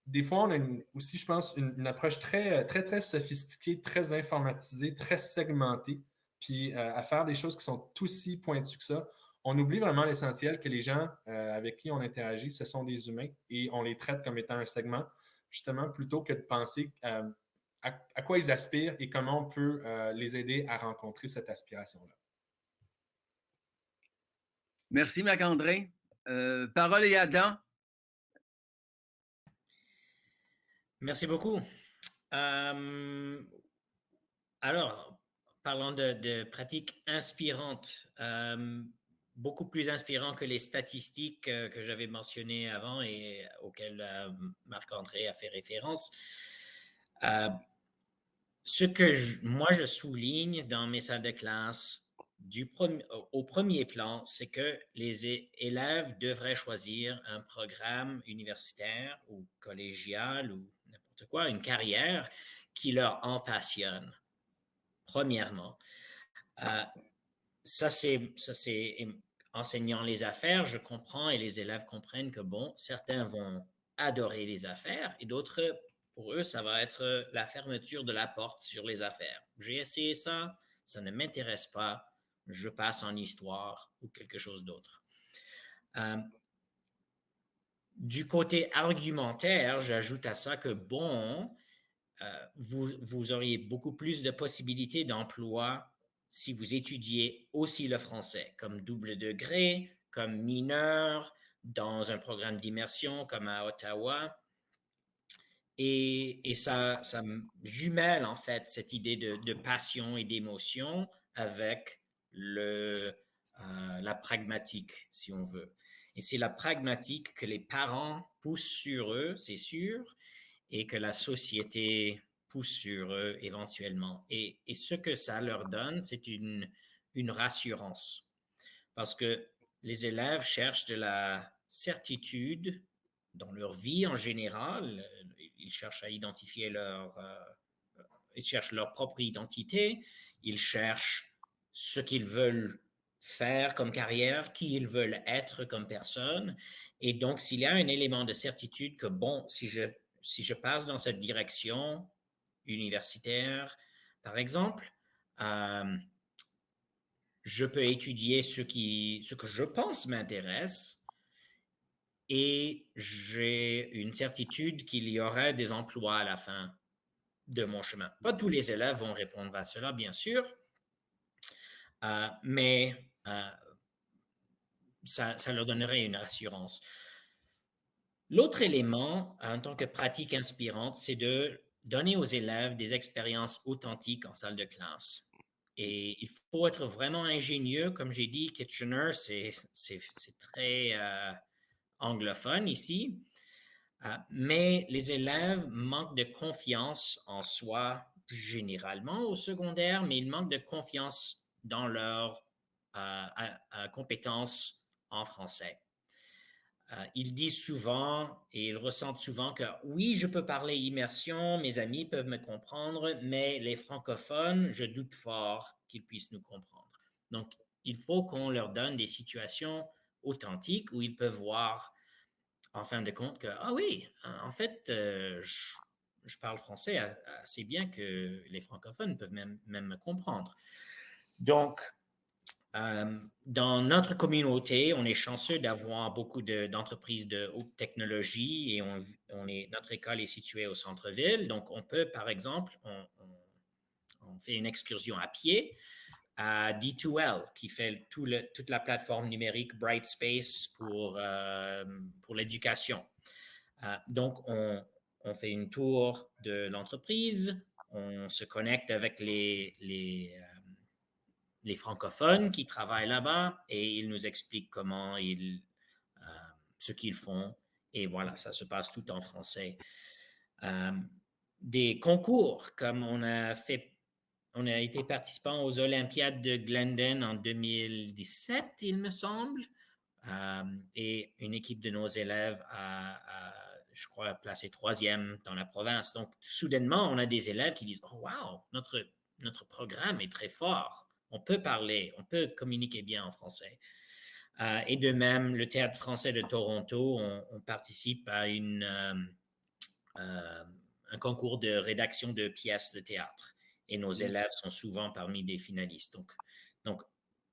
Des fois, on a aussi, je pense, une approche très, très, très sophistiquée, très informatisée, très segmentée, puis à faire des choses qui sont aussi pointues que ça. On oublie vraiment l'essentiel que les gens avec qui on interagit, ce sont des humains et on les traite comme étant un segment, justement, plutôt que de penser à quoi ils aspirent et comment on peut les aider à rencontrer cette aspiration-là. Merci, Marc-André. Parole est à Adam. Merci beaucoup. Alors, parlons de pratiques inspirantes. beaucoup plus inspirant que les statistiques que j'avais mentionnées avant et auxquelles Marc-André a fait référence. Ce que moi je souligne dans mes salles de classe au premier plan, c'est que les élèves devraient choisir un programme universitaire ou collégial ou n'importe quoi, une carrière qui leur en passionne, premièrement. Ça, c'est enseignant les affaires, je comprends et les élèves comprennent que, bon, certains vont adorer les affaires et d'autres, pour eux, ça va être la fermeture de la porte sur les affaires. J'ai essayé ça, ça ne m'intéresse pas, je passe en histoire ou quelque chose d'autre. Du côté argumentaire, j'ajoute à ça que, bon, vous auriez beaucoup plus de possibilités d'emploi si vous étudiez aussi le français, comme double degré, comme mineur, dans un programme d'immersion comme à Ottawa. Et ça jumelle en fait cette idée de passion et d'émotion avec la pragmatique, si on veut. Et c'est la pragmatique que les parents poussent sur eux, c'est sûr, et que la société pousse sur eux éventuellement. Et ce que ça leur donne, c'est une rassurance. Parce que les élèves cherchent de la certitude dans leur vie en général. Ils cherchent à identifier ils cherchent leur propre identité. Ils cherchent ce qu'ils veulent faire comme carrière, qui ils veulent être comme personne. Et donc, s'il y a un élément de certitude que, bon, si je passe dans cette direction universitaire, par exemple, je peux étudier ce que je pense m'intéresse et j'ai une certitude qu'il y aura des emplois à la fin de mon chemin. Pas tous les élèves vont répondre à cela, bien sûr, mais ça leur donnerait une assurance. L'autre élément, en tant que pratique inspirante, c'est de donner aux élèves des expériences authentiques en salle de classe. Et il faut être vraiment ingénieux. Comme j'ai dit, Kitchener, c'est très anglophone ici. Mais les élèves manquent de confiance en soi généralement au secondaire, mais ils manquent de confiance dans leurs compétences en français. Ils disent souvent et ils ressentent souvent que oui, je peux parler immersion, mes amis peuvent me comprendre, mais les francophones, je doute fort qu'ils puissent nous comprendre. Donc, il faut qu'on leur donne des situations authentiques où ils peuvent voir, en fin de compte, que ah oui, en fait, je parle français assez bien que les francophones peuvent même me comprendre. Donc, dans notre communauté, on est chanceux d'avoir beaucoup d'entreprises de haute technologie et notre école est située au centre-ville. Donc, on peut, par exemple, on fait une excursion à pied à D2L, qui fait toute la plateforme numérique Brightspace pour l'éducation. Donc, on fait une tour de l'entreprise, on se connecte avec les francophones qui travaillent là-bas et ils nous expliquent ce qu'ils font. Et voilà, ça se passe tout en français. Des concours, comme on a été participant aux Olympiades de Glendon en 2017, il me semble. Et une équipe de nos élèves je crois, placé 3e dans la province. Donc, soudainement, on a des élèves qui disent « Oh, wow, notre programme est très fort. On peut parler, on peut communiquer bien en français. » Et de même, le Théâtre français de Toronto, on participe à un concours de rédaction de pièces de théâtre. Et nos élèves sont souvent parmi des finalistes. Donc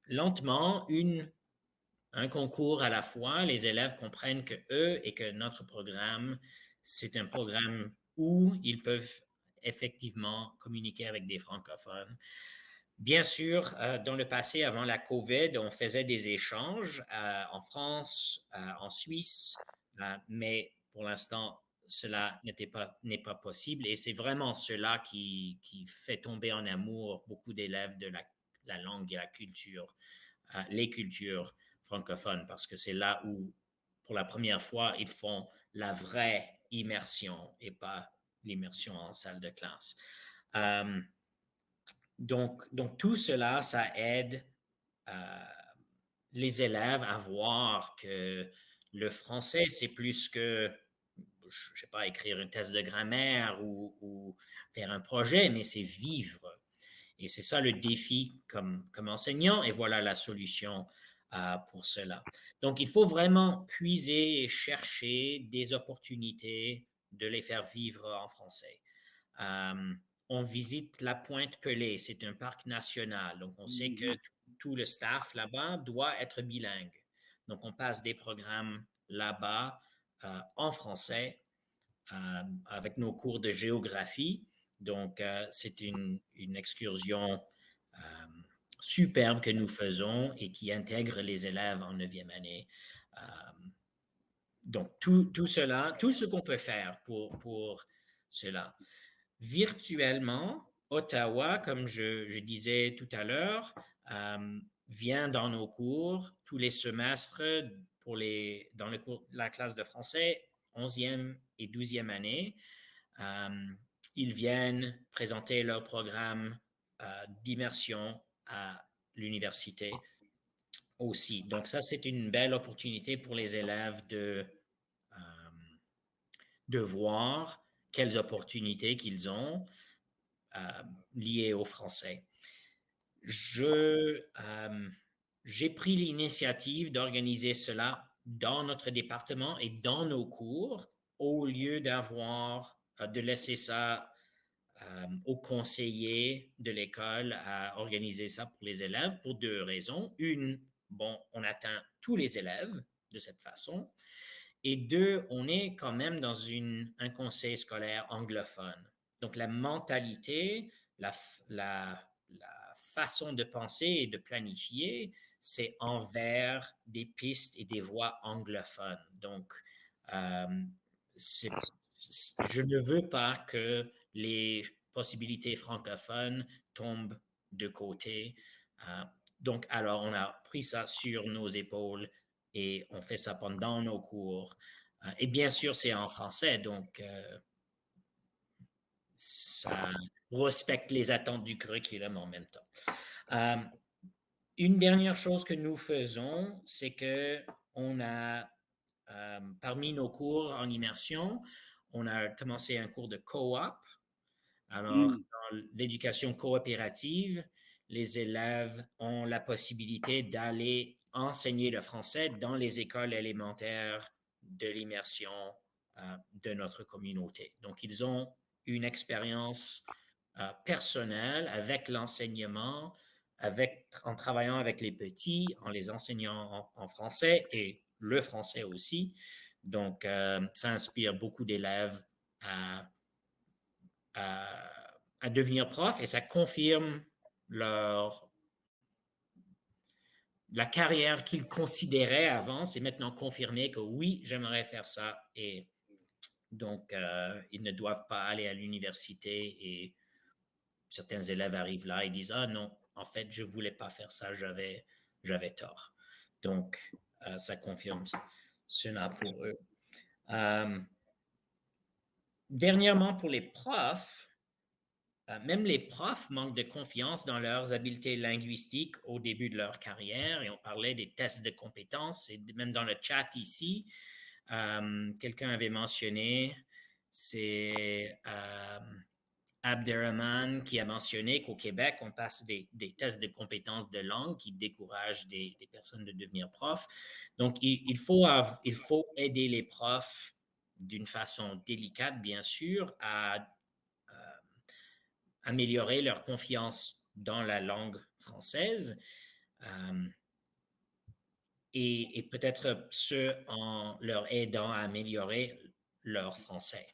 lentement, un concours à la fois, les élèves comprennent que eux et que notre programme, c'est un programme où ils peuvent effectivement communiquer avec des francophones. Bien sûr, dans le passé, avant la COVID, on faisait des échanges en France, en Suisse, mais pour l'instant, cela n'est pas possible et c'est vraiment cela qui fait tomber en amour beaucoup d'élèves de la langue et la culture, les cultures francophones parce que c'est là où, pour la première fois, ils font la vraie immersion et pas l'immersion en salle de classe. Donc, tout cela, ça aide les élèves à voir que le français, c'est plus que, je ne sais pas, écrire une thèse de grammaire ou faire un projet, mais c'est vivre. Et c'est ça le défi comme enseignant, et voilà la solution pour cela. Donc, il faut vraiment puiser et chercher des opportunités de les faire vivre en français. On visite la Pointe-Pelée, c'est un parc national, donc on sait que tout le staff là-bas doit être bilingue. Donc, on passe des programmes là-bas en français avec nos cours de géographie. Donc, c'est une excursion superbe que nous faisons et qui intègre les élèves en 9e année. Donc, tout cela, tout ce qu'on peut faire pour cela. Virtuellement, Ottawa, comme je disais tout à l'heure, vient dans nos cours tous les semestres dans la classe de français, 11e et 12e année. Ils viennent présenter leur programme d'immersion à l'université aussi. Donc ça, c'est une belle opportunité pour les élèves de voir quelles opportunités qu'ils ont liées au français. J'ai pris l'initiative d'organiser cela dans notre département et dans nos cours au lieu de laisser ça aux conseillers de l'école à organiser ça pour les élèves pour 2 raisons. Une, bon, on atteint tous les élèves de cette façon. Et 2, on est quand même dans un conseil scolaire anglophone. Donc, la mentalité, la façon de penser et de planifier, c'est envers des pistes et des voies anglophones. Donc, je ne veux pas que les possibilités francophones tombent de côté. Donc, alors, on a pris ça sur nos épaules et on fait ça pendant nos cours. Et bien sûr, c'est en français, donc ça respecte les attentes du curriculum en même temps. Une dernière chose que nous faisons, c'est qu'on a, parmi nos cours en immersion, on a commencé un cours de coop. Alors, dans l'éducation coopérative, les élèves ont la possibilité d'aller enseigner le français dans les écoles élémentaires de l'immersion de notre communauté. Donc, ils ont une expérience personnelle avec l'enseignement, en travaillant avec les petits, en les enseignant en français et le français aussi. Donc, ça inspire beaucoup d'élèves à devenir prof et ça confirme la carrière qu'ils considéraient avant. C'est maintenant confirmé que oui, j'aimerais faire ça. Et donc, ils ne doivent pas aller à l'université et certains élèves arrivent là et disent « Ah non, en fait, je ne voulais pas faire ça, j'avais tort. » Donc, ça confirme cela pour eux. Dernièrement, pour les profs, même les profs manquent de confiance dans leurs habiletés linguistiques au début de leur carrière et on parlait des tests de compétences et même dans le chat ici, quelqu'un avait mentionné, c'est Abderrahman qui a mentionné qu'au Québec, on passe des tests de compétences de langue qui découragent des personnes de devenir profs. Donc, il faut aider les profs d'une façon délicate, bien sûr, à améliorer leur confiance dans la langue française et peut-être ce en leur aidant à améliorer leur français.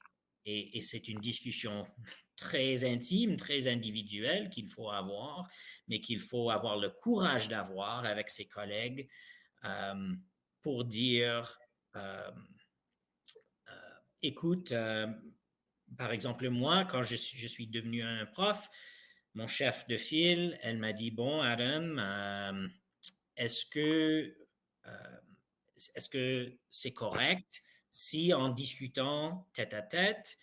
Et c'est une discussion très intime, très individuelle qu'il faut avoir, mais qu'il faut avoir le courage d'avoir avec ses collègues pour dire, écoute, par exemple, moi, quand je suis devenu un prof, mon chef de file, elle m'a dit, bon, Adam, est-ce que est-ce que c'est correct si en discutant tête à tête,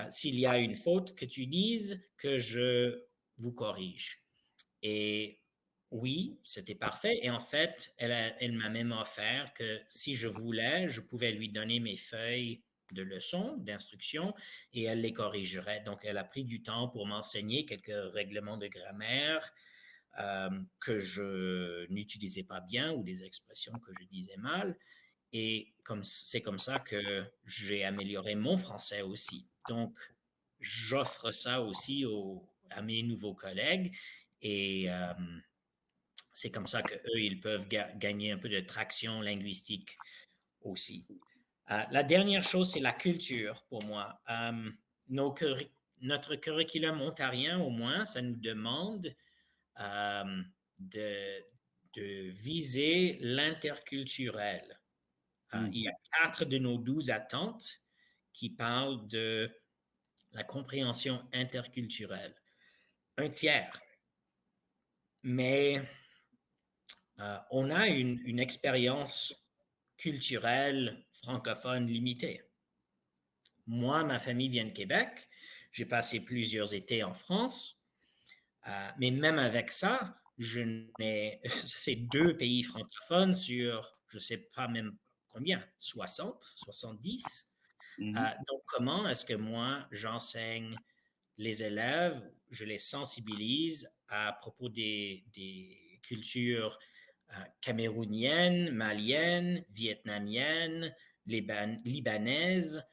s'il y a une faute, que tu dises que je vous corrige? Et oui, c'était parfait. Et en fait, elle m'a même offert que si je voulais, je pouvais lui donner mes feuilles de leçons, d'instructions, et elle les corrigerait. Donc, elle a pris du temps pour m'enseigner quelques règlements de grammaire que je n'utilisais pas bien ou des expressions que je disais mal. Et c'est comme ça que j'ai amélioré mon français aussi. Donc, j'offre ça aussi à mes nouveaux collègues et c'est comme ça qu'eux, ils peuvent gagner un peu de traction linguistique aussi. La dernière chose, c'est la culture pour moi. Notre curriculum ontarien, au moins, ça nous demande de viser l'interculturel. Il y a 4 de nos 12 attentes qui parlent de la compréhension interculturelle. Un tiers. Mais on a une expérience culturelle francophone limitée. Moi, ma famille vient de Québec. J'ai passé plusieurs étés en France. Mais même avec ça, c'est 2 pays francophones sur, je ne sais pas même combien, 60, 70. Donc, comment est-ce que moi, j'enseigne les élèves, je les sensibilise à propos des cultures camérouniennes, maliennes, vietnamiennes, libanaises.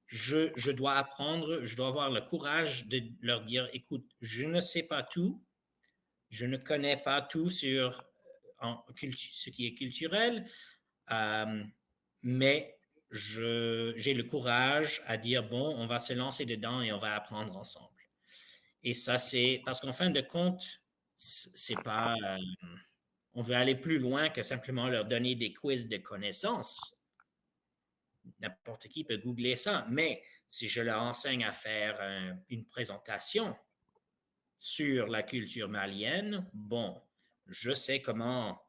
Je dois apprendre, je dois avoir le courage de leur dire, écoute, je ne sais pas tout, je ne connais pas tout sur ce qui est culturel, mais j'ai le courage à dire, bon, on va se lancer dedans et on va apprendre ensemble. Et ça, c'est parce qu'en fin de compte, c'est pas... on veut aller plus loin que simplement leur donner des quiz de connaissances. N'importe qui peut googler ça, mais si je leur enseigne à faire une présentation sur la culture malienne, bon, je sais comment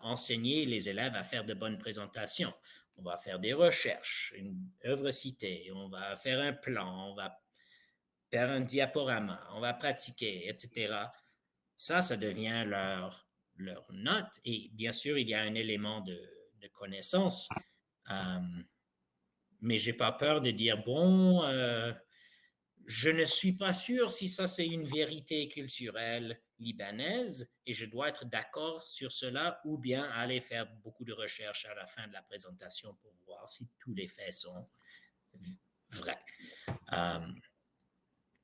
enseigner les élèves à faire de bonnes présentations. On va faire des recherches, une œuvre citée, on va faire un plan, on va faire un diaporama, on va pratiquer, etc. Ça devient leur note. Et bien sûr, il y a un élément de connaissance. Mais je n'ai pas peur de dire, bon, je ne suis pas sûr si ça c'est une vérité culturelle libanaise et je dois être d'accord sur cela ou bien aller faire beaucoup de recherches à la fin de la présentation pour voir si tous les faits sont vrais.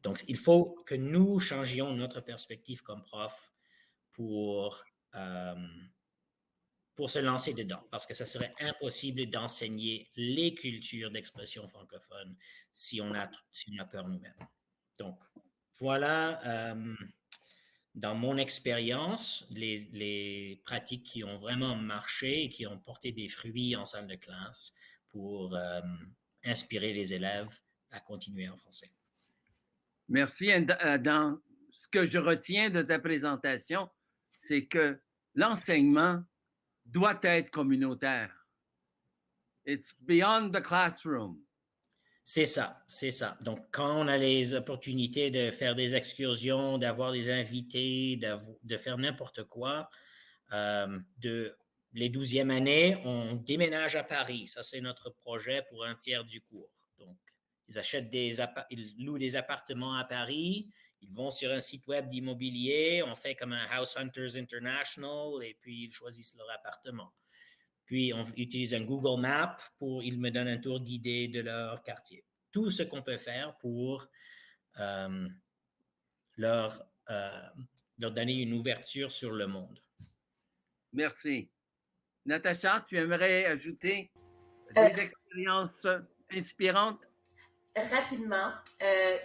Donc, il faut que nous changions notre perspective comme prof pour se lancer dedans, parce que ça serait impossible d'enseigner les cultures d'expression francophone si on a peur nous-mêmes. Donc, voilà, dans mon expérience, les pratiques qui ont vraiment marché et qui ont porté des fruits en salle de classe pour inspirer les élèves à continuer en français. Merci. Dans ce que je retiens de ta présentation, c'est que l'enseignement doit être communautaire. It's beyond the classroom. C'est ça, c'est ça. Donc, quand on a les opportunités de faire des excursions, d'avoir des invités, de faire n'importe quoi, les 12e années, on déménage à Paris. Ça, c'est notre projet pour un tiers du cours. Donc, ils louent des appartements à Paris, ils vont sur un site web d'immobilier, on fait comme un House Hunters International et puis ils choisissent leur appartement. Puis on utilise un Google Maps ils me donnent un tour guidé de leur quartier. Tout ce qu'on peut faire pour leur donner une ouverture sur le monde. Merci. Natacha, tu aimerais ajouter des expériences inspirantes? Rapidement,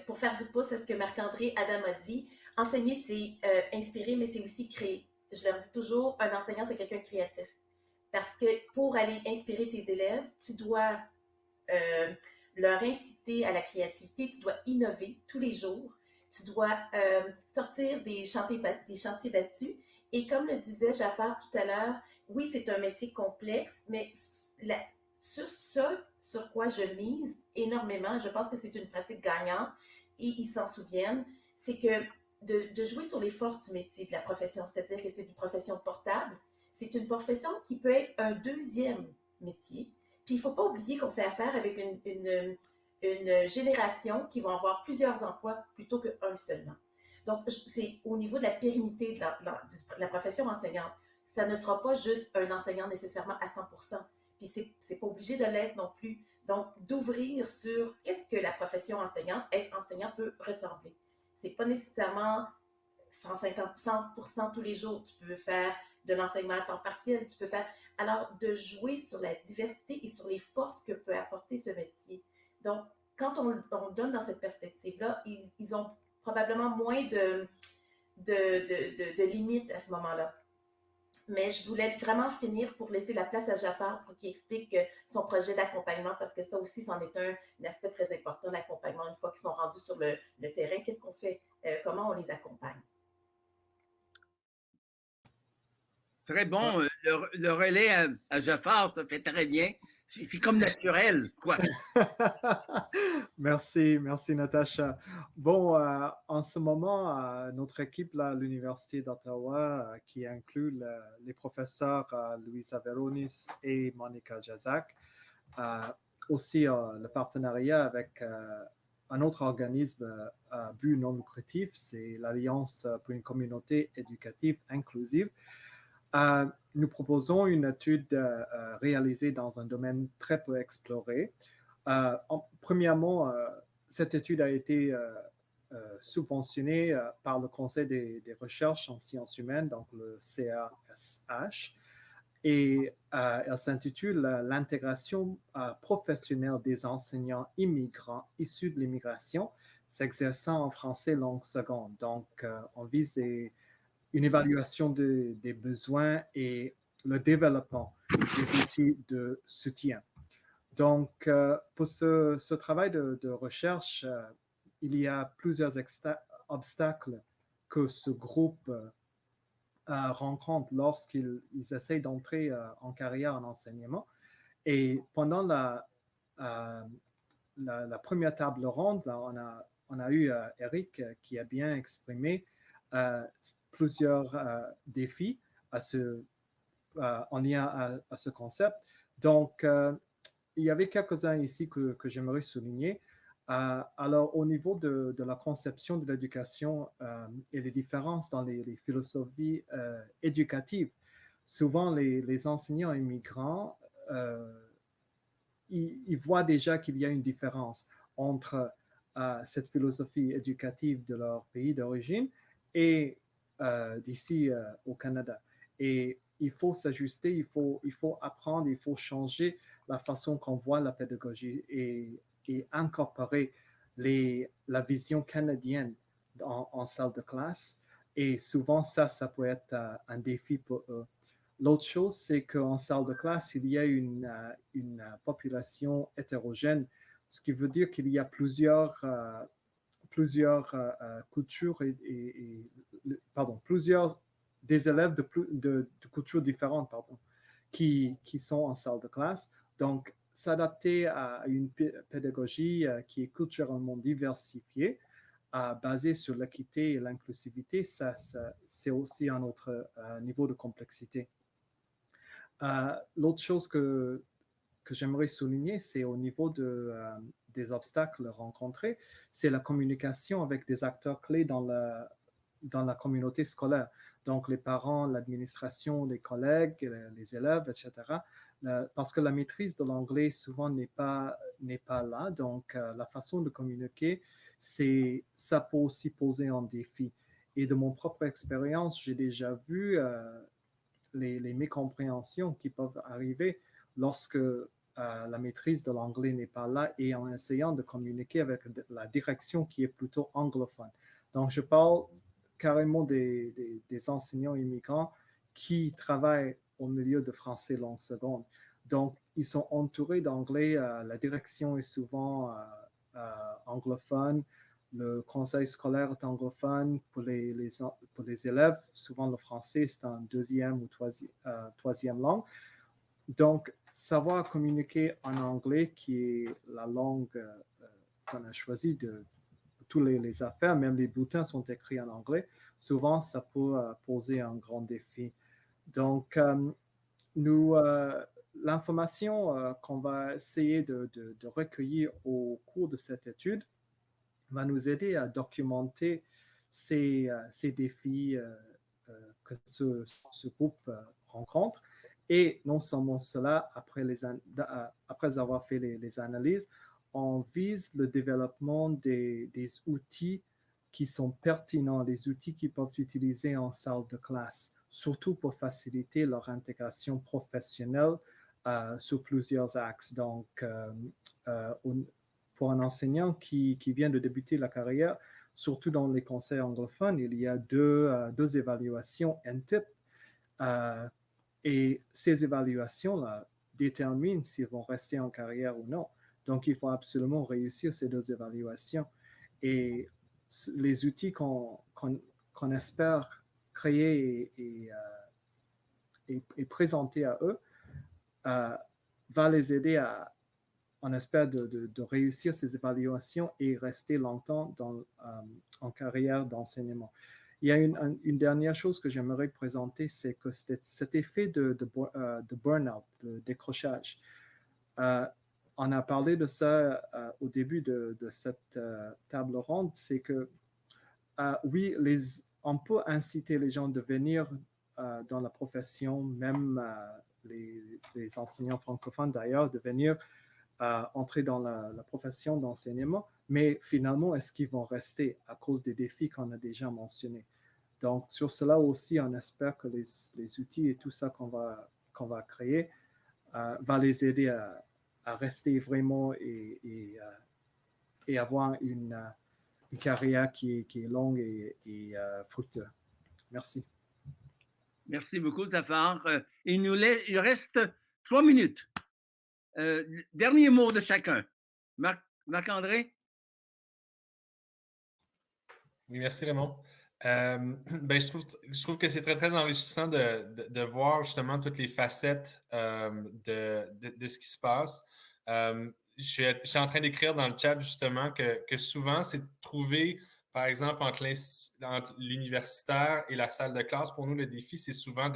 pour faire du pouce à ce que Marc-André Adam a dit, enseigner, c'est inspirer, mais c'est aussi créer. Je leur dis toujours, un enseignant, c'est quelqu'un de créatif. Parce que pour aller inspirer tes élèves, tu dois leur inciter à la créativité, tu dois innover tous les jours, tu dois sortir des chantiers battus Et comme le disait Jafar tout à l'heure, oui, c'est un métier complexe, mais sur ce sur quoi je mise énormément, je pense que c'est une pratique gagnante et ils s'en souviennent, c'est que de jouer sur les forces du métier, de la profession, c'est-à-dire que c'est une profession portable, c'est une profession qui peut être un deuxième métier. Puis il ne faut pas oublier qu'on fait affaire avec une génération qui va avoir plusieurs emplois plutôt qu'un seulement. Donc, c'est au niveau de la pérennité de la profession enseignante. Ça ne sera pas juste un enseignant nécessairement à 100%. Puis, c'est pas obligé de l'être non plus. Donc, d'ouvrir sur qu'est-ce que la profession enseignante, être enseignant peut ressembler. C'est pas nécessairement 150, 100% tous les jours. Tu peux faire de l'enseignement à temps partiel, tu peux faire... Alors, de jouer sur la diversité et sur les forces que peut apporter ce métier. Donc, quand on donne dans cette perspective-là, ils ont probablement moins de limites à ce moment-là. Mais je voulais vraiment finir pour laisser la place à Jafar pour qu'il explique son projet d'accompagnement, parce que ça aussi, c'en est un aspect très important, l'accompagnement. Une fois qu'ils sont rendus sur le terrain, qu'est-ce qu'on fait? Comment on les accompagne? Très bon. Le relais à Jafar, ça fait très bien. C'est comme naturel, quoi. Merci Natacha. Bon, en ce moment, notre équipe là, à l'Université d'Ottawa, qui inclut les professeurs Louisa Veronis et Monica Jazak, aussi le partenariat avec un autre organisme à but non lucratif, c'est l'Alliance pour une communauté éducative inclusive. Nous proposons une étude réalisée dans un domaine très peu exploré. Premièrement, cette étude a été subventionnée par le Conseil des recherches en sciences humaines, donc le CASH, et elle s'intitule L'intégration professionnelle des enseignants immigrants issus de l'immigration s'exerçant en français langue seconde. Donc, on vise une évaluation des besoins et le développement des outils de soutien. Donc, pour ce travail de recherche, il y a plusieurs obstacles que ce groupe rencontre lorsqu'ils essayent d'entrer en carrière en enseignement. Et pendant la première table ronde, là, on a eu Eric qui a bien exprimé plusieurs défis en lien à ce concept. Donc, il y avait quelques-uns ici que j'aimerais souligner. Alors, au niveau de la conception de l'éducation et les différences dans les philosophies éducatives, souvent les enseignants immigrants, ils voient déjà qu'il y a une différence entre cette philosophie éducative de leur pays d'origine et d'ici au Canada. Et il faut s'ajuster, il faut apprendre, il faut changer la façon qu'on voit la pédagogie et incorporer la vision canadienne en salle de classe. Et souvent, ça peut être un défi pour eux. L'autre chose, c'est qu'en salle de classe, il y a une population hétérogène, ce qui veut dire qu'il y a plusieurs cultures plusieurs des élèves de cultures différentes qui sont en salle de classe. Donc, s'adapter à une pédagogie qui est culturellement diversifiée, basée sur l'équité et l'inclusivité, c'est aussi un autre niveau de complexité. L'autre chose que j'aimerais souligner, c'est au niveau des obstacles rencontrés, c'est la communication avec des acteurs clés dans la communauté scolaire. Donc, les parents, l'administration, les collègues, les élèves, etc. Parce que la maîtrise de l'anglais, souvent, n'est pas là. Donc, la façon de communiquer, ça peut aussi poser un défi. Et de mon propre expérience, j'ai déjà vu les mécompréhensions qui peuvent arriver lorsque la maîtrise de l'anglais n'est pas là et en essayant de communiquer avec la direction qui est plutôt anglophone. Donc, je parle carrément des enseignants immigrants qui travaillent au milieu de français langue seconde. Donc, ils sont entourés d'anglais, la direction est souvent anglophone, le conseil scolaire est anglophone pour pour les élèves. Souvent, le français, c'est en deuxième ou troisième langue. Donc, savoir communiquer en anglais, qui est la langue qu'on a choisie de toutes les affaires, même les bulletins sont écrits en anglais, souvent, ça peut poser un grand défi. Donc, l'information qu'on va essayer de recueillir au cours de cette étude va nous aider à documenter ces défis que ce groupe rencontre. Et non seulement cela, après avoir fait les analyses, on vise le développement des outils qui sont pertinents, des outils qu'ils peuvent utiliser en salle de classe, surtout pour faciliter leur intégration professionnelle sur plusieurs axes. Donc, pour un enseignant qui vient de débuter la carrière, surtout dans les conseils anglophones, il y a deux évaluations NTIP. Et ces évaluations-là déterminent s'ils vont rester en carrière ou non. Donc, il faut absolument réussir ces deux évaluations. Et les outils qu'on espère créer et présenter à eux va les aider on espère de réussir ces évaluations et rester longtemps en carrière d'enseignement. Il y a une dernière chose que j'aimerais présenter, c'est que cet effet de burn-out, de décrochage. On a parlé de ça au début de cette table ronde, c'est que oui, on peut inciter les gens de venir dans la profession, même les enseignants francophones d'ailleurs, de venir entrer dans la profession d'enseignement, mais finalement, est-ce qu'ils vont rester à cause des défis qu'on a déjà mentionnés? Donc, sur cela aussi, on espère que les outils et tout ça qu'on va créer va les aider à rester vraiment et avoir une carrière qui est longue et fructueuse. Merci. Merci beaucoup, Zafar. Il reste 3 minutes. Dernier mot de chacun. Marc-André? Oui, merci Raymond. Je trouve que c'est très, très enrichissant de voir justement toutes les facettes de ce qui se passe. Je suis en train d'écrire dans le chat justement que souvent, c'est de trouver, par exemple, entre l'universitaire et la salle de classe, pour nous, le défi, c'est souvent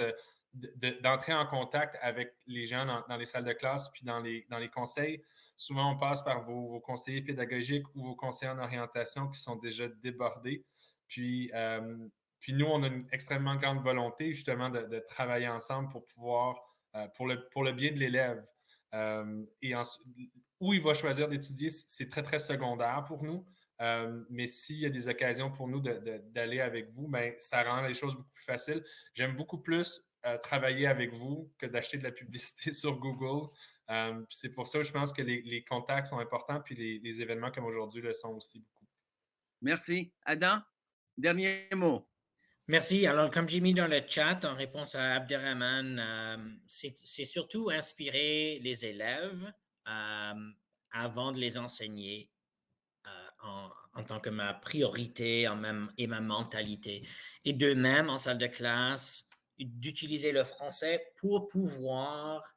d'entrer en contact avec les gens dans les salles de classe puis dans les conseils. Souvent, on passe par vos conseillers pédagogiques ou vos conseillers en orientation qui sont déjà débordés. Puis nous, on a une extrêmement grande volonté justement de travailler ensemble pour pouvoir, pour le bien de l'élève. Où il va choisir d'étudier, c'est très, très secondaire pour nous. Mais s'il y a des occasions pour nous d'aller avec vous, ben, ça rend les choses beaucoup plus faciles. J'aime beaucoup plus travailler avec vous que d'acheter de la publicité sur Google. C'est pour ça que je pense que les contacts sont importants, puis les événements comme aujourd'hui le sont aussi beaucoup. Merci. Adam, dernier mot. Merci. Alors, comme j'ai mis dans le chat en réponse à Abderrahman, c'est surtout inspirer les élèves avant de les enseigner en tant que ma priorité et ma mentalité. Et de même, en salle de classe, d'utiliser le français pour pouvoir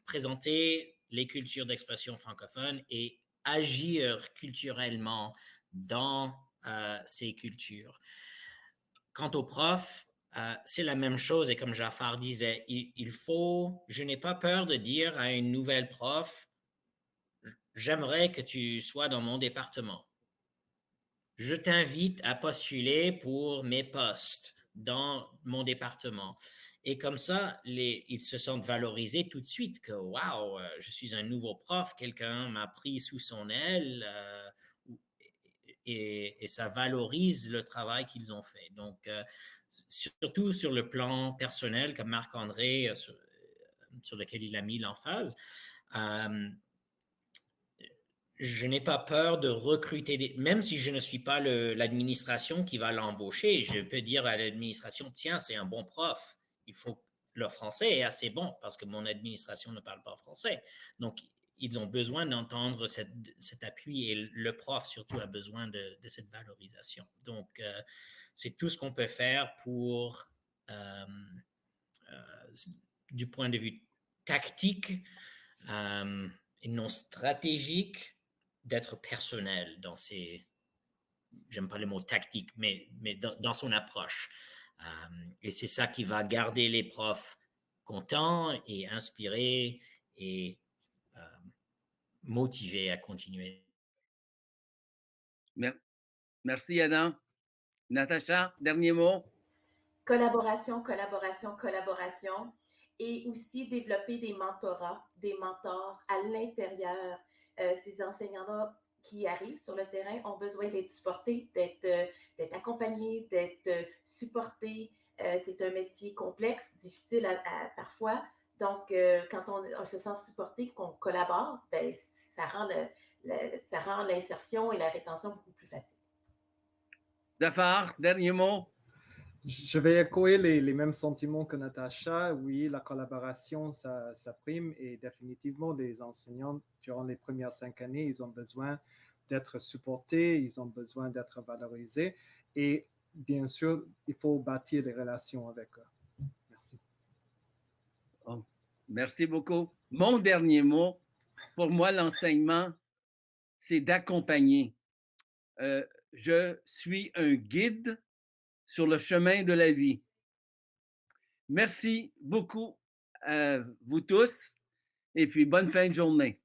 présenter les cultures d'expression francophone et agir culturellement dans ces cultures. Quant aux profs, c'est la même chose. Et comme Jafar disait, je n'ai pas peur de dire à une nouvelle prof, j'aimerais que tu sois dans mon département. Je t'invite à postuler pour mes postes dans mon département. Et comme ça, ils se sentent valorisés tout de suite que, wow, je suis un nouveau prof, quelqu'un m'a pris sous son aile. Et ça valorise le travail qu'ils ont fait. Donc, surtout sur le plan personnel, comme Marc-André, sur lequel il a mis l'emphase, je n'ai pas peur de recruter, même si je ne suis pas l'administration qui va l'embaucher, je peux dire à l'administration, tiens, c'est un bon prof, le français est assez bon parce que mon administration ne parle pas français. Donc, ils ont besoin d'entendre cet appui et le prof surtout a besoin de cette valorisation. Donc, c'est tout ce qu'on peut faire pour, du point de vue tactique et non stratégique, d'être personnel dans ses, j'aime pas le mot tactique, mais dans son approche. Et c'est ça qui va garder les profs contents et inspirés et motivés à continuer. Merci, Adam. Natacha, dernier mot? Collaboration, collaboration, collaboration. Et aussi développer des mentorats, des mentors à l'intérieur. Ces enseignants-là qui arrivent sur le terrain ont besoin d'être supportés, d'être accompagnés, d'être supportés. C'est un métier complexe, difficile parfois. Donc, quand on se sent supporté, qu'on collabore, ben, ça rend l'insertion et la rétention beaucoup plus facile. Zafar, dernier mot? Je vais échoer les mêmes sentiments que Natacha. Oui, la collaboration, ça prime et définitivement, les enseignants, durant les premières 5 années, ils ont besoin d'être supportés, ils ont besoin d'être valorisés et bien sûr, il faut bâtir des relations avec eux. Merci. Oh, merci beaucoup. Mon dernier mot, pour moi, l'enseignement, c'est d'accompagner. Je suis un guide sur le chemin de la vie. Merci beaucoup à vous tous et puis bonne fin de journée.